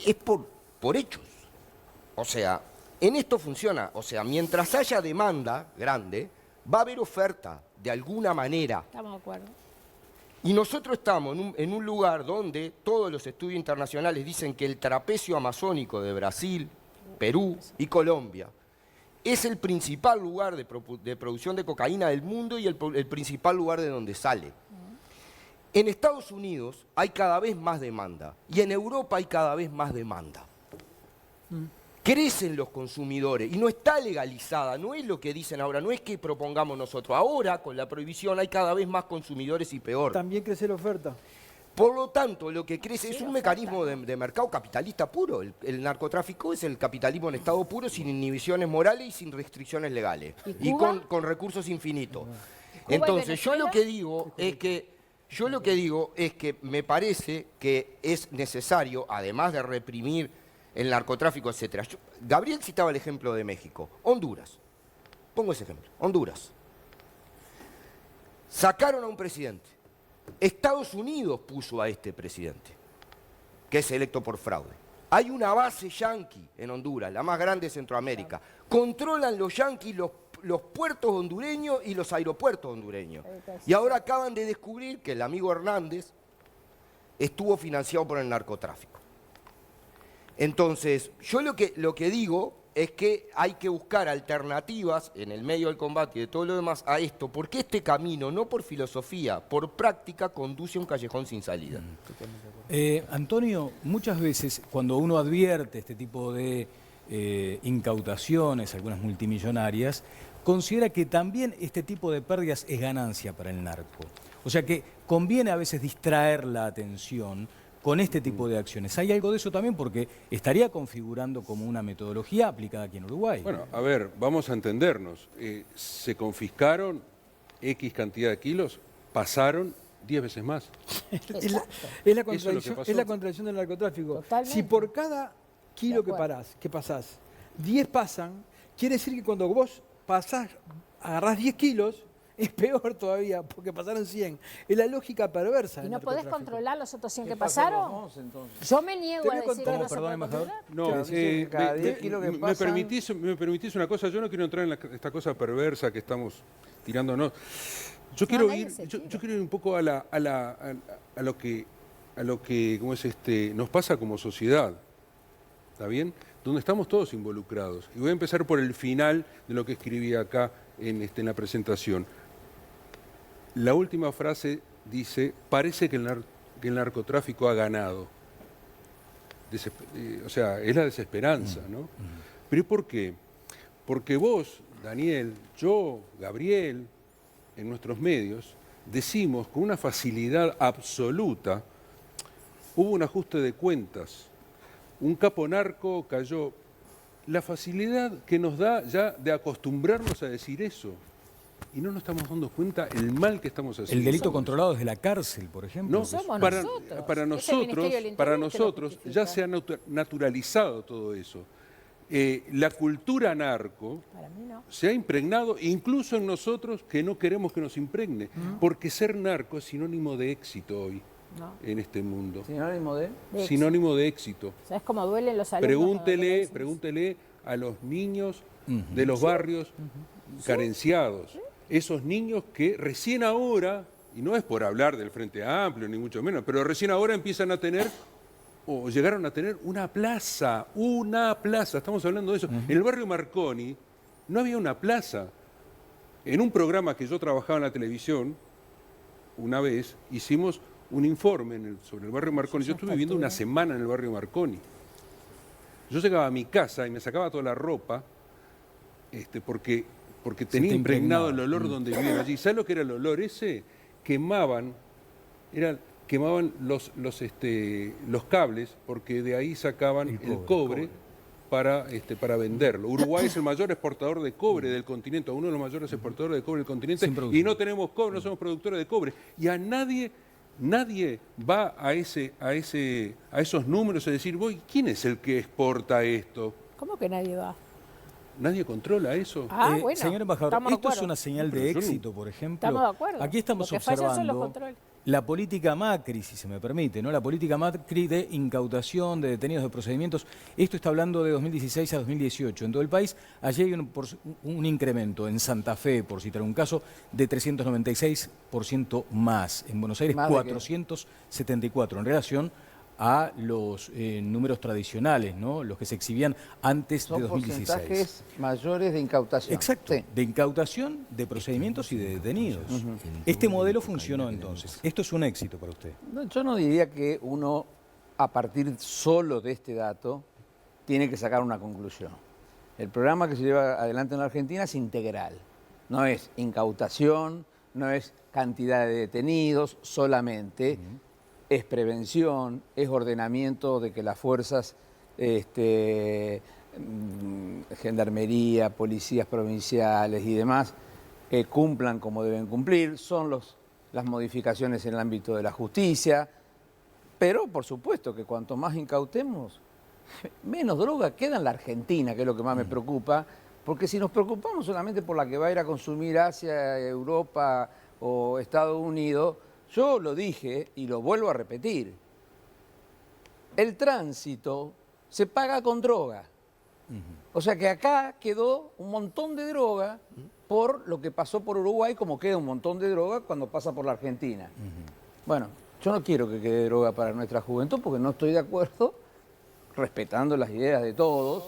S12: es por hechos. O sea, en esto funciona. O sea, mientras haya demanda grande, va a haber oferta de alguna manera.
S14: Estamos de acuerdo.
S12: Y nosotros estamos en un lugar donde todos los estudios internacionales dicen que el trapecio amazónico de Brasil, Perú y Colombia es el principal lugar de producción de cocaína del mundo y el principal lugar de donde sale. En Estados Unidos hay cada vez más demanda y en Europa hay cada vez más demanda. Crecen los consumidores y no está legalizada, no es lo que dicen ahora, no es que propongamos nosotros. Ahora, con la prohibición, hay cada vez más consumidores y peor.
S11: También crece la oferta.
S12: Por lo tanto, lo que crece es un mecanismo de mercado capitalista puro. El narcotráfico es el capitalismo en estado puro, sin inhibiciones morales y sin restricciones legales.
S14: ¿Y
S12: Y
S14: Cuba?
S12: con recursos infinitos.
S14: y
S12: Entonces, yo lo
S14: Venezuela?
S12: que digo es que me parece que es necesario, además de reprimir el narcotráfico, etcétera. Gabriel citaba el ejemplo de México. Honduras. Pongo ese ejemplo. Honduras. Sacaron a un presidente. Estados Unidos puso a este presidente, que es electo por fraude. Hay una base yanqui en Honduras, la más grande de Centroamérica. Controlan los yanquis los puertos hondureños y los aeropuertos hondureños. Y ahora acaban de descubrir que el amigo Hernández estuvo financiado por el narcotráfico. Entonces, yo lo que digo es que hay que buscar alternativas en el medio del combate y de todo lo demás a esto, porque este camino, no por filosofía, por práctica, conduce a un callejón sin salida.
S1: Antonio, muchas veces cuando uno advierte este tipo de incautaciones, algunas multimillonarias, considera que también este tipo de pérdidas es ganancia para el narco. O sea que conviene a veces distraer la atención con este tipo de acciones. ¿Hay algo de eso también? Porque estaría configurando como una metodología aplicada aquí en Uruguay.
S10: Bueno, a ver, vamos a entendernos. Se confiscaron X cantidad de kilos, pasaron 10 veces más.
S11: Es la
S10: Eso
S11: contradicción,
S10: es lo que
S11: es la
S10: pasó.
S11: contradicción del narcotráfico.
S14: Totalmente.
S11: Si por cada kilo
S14: De acuerdo.
S11: que pasás, 10 pasan, quiere decir que cuando vos pasás, agarrás 10 kilos, es peor todavía, porque pasaron 100. Es la lógica perversa
S14: ¿Y
S11: del
S14: no podés
S11: narcotráfico.
S14: controlar los otros 100 que
S11: pasa con
S14: pasaron?
S11: vos, entonces?
S14: Yo me niego a
S11: Te voy a
S14: decir
S11: contar-
S14: que no se
S1: Perdón,
S14: puede
S1: embajador.
S14: controlar.
S10: No,
S15: Claro, cada 10 kilos que
S10: me
S15: pasan-
S10: permitís una cosa, yo no quiero entrar en esta cosa perversa que estamos tirándonos. Yo quiero
S14: nadie
S10: ir,
S14: se
S10: yo
S14: tira.
S10: quiero ir un poco a lo que ¿cómo es nos pasa como sociedad. ¿Está bien? Donde estamos todos involucrados. Y voy a empezar por el final de lo que escribí acá en la presentación. La última frase dice, parece que el narcotráfico ha ganado. O sea, es la desesperanza, ¿no? ¿Pero por qué? Porque vos, Daniel, yo, Gabriel, en nuestros medios, decimos con una facilidad absoluta hubo un ajuste de cuentas. Un capo narco cayó. La facilidad que nos da ya de acostumbrarnos a decir eso. Y no nos estamos dando cuenta el mal que estamos haciendo.
S1: El delito controlado desde la cárcel, por ejemplo.
S10: No, para nosotros ya se ha naturalizado todo eso. La cultura narco se ha impregnado, incluso en nosotros que no queremos que nos impregne, porque ser narco es sinónimo de éxito hoy en este mundo.
S13: ¿Sinónimo de?
S10: Sinónimo de éxito.
S14: ¿Sabes cómo duelen los alumnos?
S10: Pregúntele a los niños de los barrios carenciados. Esos niños que recién ahora, y no es por hablar del Frente Amplio, ni mucho menos, pero recién ahora empiezan a tener, o llegaron a tener una plaza, estamos hablando de eso. En el barrio Marconi no había una plaza. En un programa que yo trabajaba en la televisión, una vez, hicimos un informe sobre el barrio Marconi. Yo estuve viviendo una semana en el barrio Marconi. Yo llegaba a mi casa y me sacaba toda la ropa, porque tenía impregnado el olor donde vivían allí. ¿Sabes lo que era el olor ese? Quemaban los cables, porque de ahí sacaban el cobre para venderlo. Uruguay es el mayor exportador de cobre del continente, uno de los mayores exportadores de cobre del continente, y no tenemos cobre, no somos productores de cobre. Y a nadie va a esos números a decir, ¿quién es el que exporta esto?
S14: ¿Cómo que nadie va?
S10: ¿Nadie controla eso?
S14: Bueno,
S1: señor embajador, ¿esto es una señal de éxito, por ejemplo?
S14: Estamos de acuerdo.
S1: Aquí estamos
S14: Lo que fallan son los
S1: observando
S14: controles.
S1: la política Macri, si se me permite, ¿no? La política Macri de incautación, de detenidos, de procedimientos. Esto está hablando de 2016 a 2018. En todo el país, allí hay un incremento. En Santa Fe, por citar un caso, de 396% más. En Buenos Aires, 474 en relación a los números tradicionales, ¿no? Los que se exhibían antes de 2016.
S13: Son porcentajes mayores de incautación.
S1: Exacto, de incautación, de procedimientos y de detenidos. Este modelo funcionó entonces. ¿Esto es un éxito para usted?
S13: No, yo no diría que uno, a partir solo de este dato, tiene que sacar una conclusión. El programa que se lleva adelante en la Argentina es integral. No es incautación, no es cantidad de detenidos solamente. Es prevención, es ordenamiento de que las fuerzas, gendarmería, policías provinciales y demás, cumplan como deben cumplir. Son las modificaciones en el ámbito de la justicia. Pero, por supuesto, que cuanto más incautemos, menos droga queda en la Argentina, que es lo que más me preocupa. Porque si nos preocupamos solamente por la que va a ir a consumir Asia, Europa o Estados Unidos, yo lo dije y lo vuelvo a repetir. El tránsito se paga con droga. O sea que acá quedó un montón de droga por lo que pasó por Uruguay, como queda un montón de droga cuando pasa por la Argentina. Bueno, yo no quiero que quede droga para nuestra juventud porque no estoy de acuerdo, respetando las ideas de todos.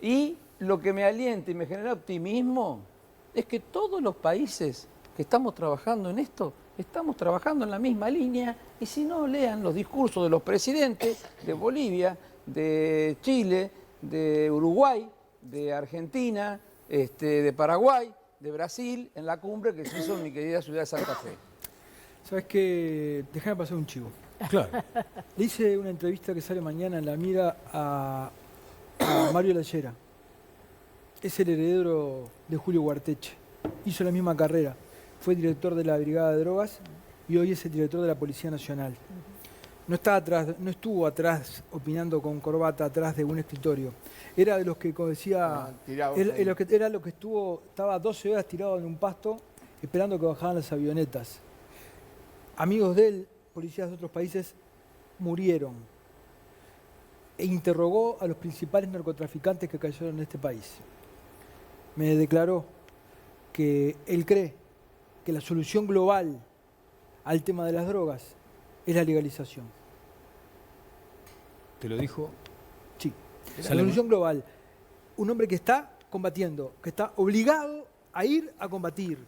S13: Y lo que me alienta y me genera optimismo es que todos los países que estamos trabajando en esto, estamos trabajando en la misma línea, y si no, lean los discursos de los presidentes de Bolivia, de Chile, de Uruguay, de Argentina, de Paraguay, de Brasil, en la cumbre que se hizo en mi querida ciudad de Santa Fe.
S11: ¿Sabes qué? Déjame pasar un chivo.
S1: Claro.
S11: Le hice una entrevista que sale mañana en La Mira a Mario Lallera. Es el heredero de Julio Guarteche. Hizo la misma carrera. Fue director de la Brigada de Drogas y hoy es el director de la Policía Nacional. No estuvo atrás opinando con corbata atrás de un escritorio. Era de los que, como decía, estaba 12 horas tirado en un pasto esperando que bajaran las avionetas. Amigos de él, policías de otros países, murieron. E interrogó a los principales narcotraficantes que cayeron en este país. Me declaró que él cree que la solución global al tema de las drogas es la legalización.
S1: ¿Te lo dijo?
S11: Sí. La solución global. Un hombre que está combatiendo, que está obligado a ir a combatir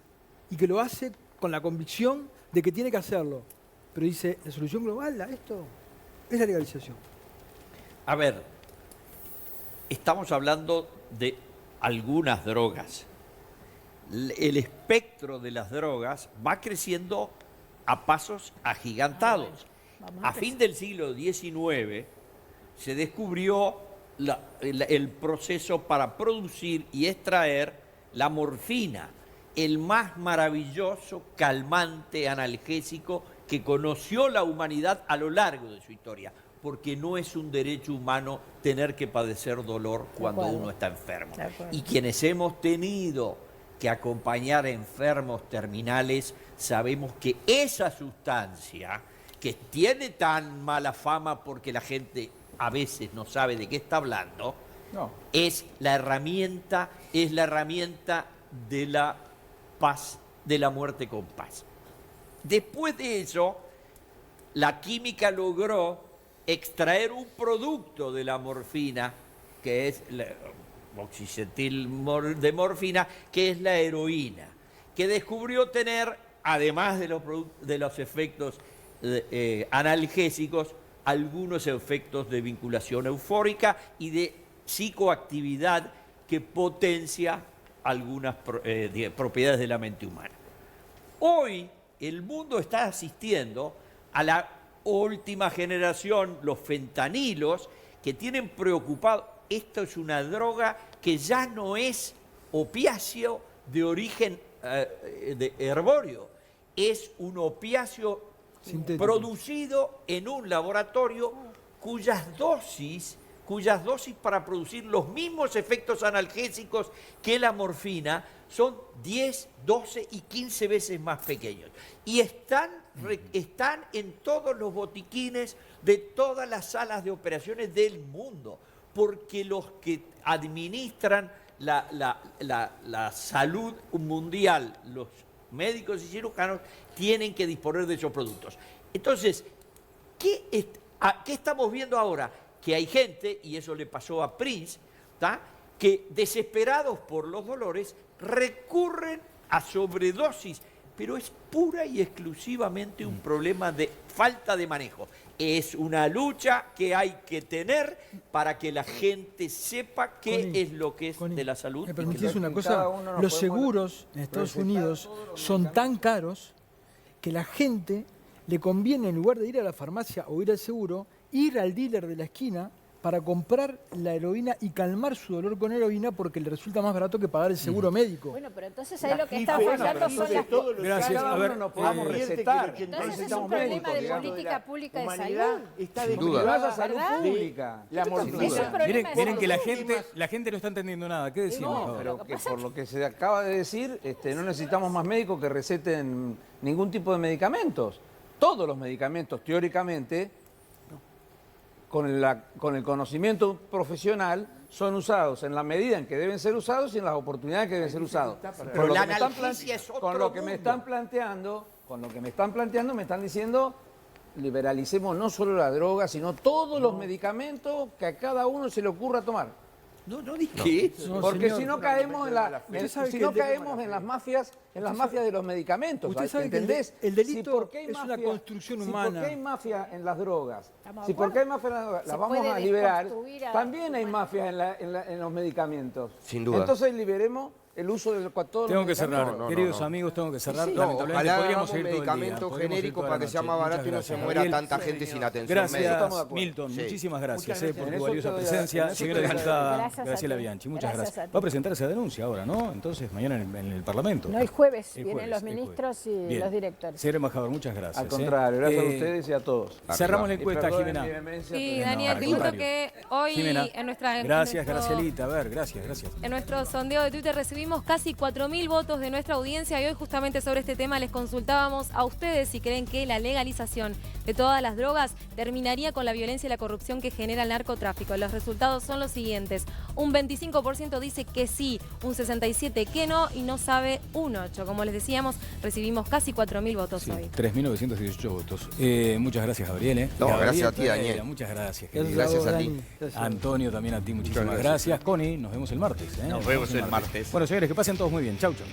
S11: y que lo hace con la convicción de que tiene que hacerlo. Pero dice, la solución global a esto es la legalización.
S9: A ver, estamos hablando de algunas drogas. El espectro de las drogas va creciendo a pasos agigantados A fin del siglo XIX se descubrió el proceso para producir y extraer la morfina, el más maravilloso calmante analgésico que conoció la humanidad a lo largo de su historia, porque no es un derecho humano tener que padecer dolor cuando uno está enfermo. Y quienes hemos tenido que acompañar a enfermos terminales, sabemos que esa sustancia, que tiene tan mala fama porque la gente a veces no sabe de qué está hablando, es la herramienta de la paz, de la muerte con paz. Después de eso, la química logró extraer un producto de la morfina, que es la oxicetil de morfina, que es la heroína, que descubrió tener, además de los efectos analgésicos, algunos efectos de vinculación eufórica y de psicoactividad que potencia algunas propiedades de la mente humana. Hoy el mundo está asistiendo a la última generación, los fentanilos, que tienen preocupado. Esto es una droga que ya no es opiáceo de origen herbóreo, es un opiáceo producido en un laboratorio cuyas dosis para producir los mismos efectos analgésicos que la morfina son 10, 12 y 15 veces más pequeños. Y están en todos los botiquines de todas las salas de operaciones del mundo, porque los que administran la salud mundial, los médicos y cirujanos, tienen que disponer de esos productos. Entonces, ¿qué estamos viendo ahora? Que hay gente, y eso le pasó a Prince, que desesperados por los dolores recurren a sobredosis, pero es pura y exclusivamente un problema de falta de manejo. Es una lucha que hay que tener para que la gente sepa qué es lo que es de la salud.
S11: ¿Me permitís una cosa? Los seguros en Estados Unidos son tan caros que la gente le conviene, en lugar de ir a la farmacia o ir al seguro, ir al dealer de la esquina para comprar la heroína y calmar su dolor con heroína porque le resulta más barato que pagar el seguro médico.
S14: Bueno, pero entonces ahí lo que está fallando son las...
S11: Gracias.
S13: Cada uno no podemos recetar.
S14: Entonces es un problema de política pública de salud.
S15: Está
S13: descuidada salud pública.
S1: Miren que la gente no está entendiendo nada. ¿Qué decimos?
S13: No, pero que por lo que se acaba de decir, no necesitamos más médicos que receten ningún tipo de medicamentos. Todos los medicamentos, teóricamente, con el conocimiento profesional, son usados en la medida en que deben ser usados y en las oportunidades que deben ser usados.
S9: Pero la analgesia es otro
S13: con lo que me están planteando, me están diciendo, liberalicemos no solo la droga, sino todos los medicamentos que a cada uno se le ocurra tomar.
S9: No dije
S13: eso. Porque si no caemos en las mafias, de los medicamentos.
S11: Usted sabe
S13: ¿entendés?
S11: Que el delito es una construcción humana.
S13: ¿Por qué hay mafia en las drogas? ¿Por qué hay mafia en las drogas? Las vamos a liberar. También hay mafia en los medicamentos.
S12: Sin duda.
S13: Entonces liberemos el uso de todos
S1: Tengo que
S13: los medicamentos.
S1: cerrar, queridos amigos, tengo que cerrar.
S12: Ojalá hagamos un medicamento genérico para que sea más barato y no se muera tanta gente sin atención.
S1: Gracias, Milton. Muchísimas gracias por tu valiosa presencia. Señora diputada Graciela Bianchi, muchas gracias. Va a presentar esa denuncia ahora, ¿no? Entonces, mañana en el Parlamento.
S14: No, el jueves vienen los ministros y los directores.
S1: Señor embajador, muchas gracias.
S13: Al contrario, gracias a ustedes y a todos.
S1: Cerramos la encuesta, Jimena.
S16: Sí, Daniel, te cuento que hoy en nuestra...
S1: Gracias, Gracielita. A ver, gracias.
S16: En nuestro sondeo de Twitter recibimos casi 4.000 votos de nuestra audiencia y hoy justamente sobre este tema les consultábamos a ustedes si creen que la legalización de todas las drogas terminaría con la violencia y la corrupción que genera el narcotráfico. Los resultados son los siguientes. Un 25% dice que sí, un 67% que no y no sabe un 8%. Como les decíamos, recibimos casi 4.000 votos hoy.
S1: 3.918 votos. Muchas gracias, Gabriel.
S12: Gracias a ti, Daniel.
S1: Muchas gracias.
S12: Gracias a ti.
S1: Antonio, también a ti, muchísimas gracias. Connie, nos vemos el martes.
S9: Nos vemos el martes.
S1: Bueno, señores, que pasen todos muy bien. Chau, chau.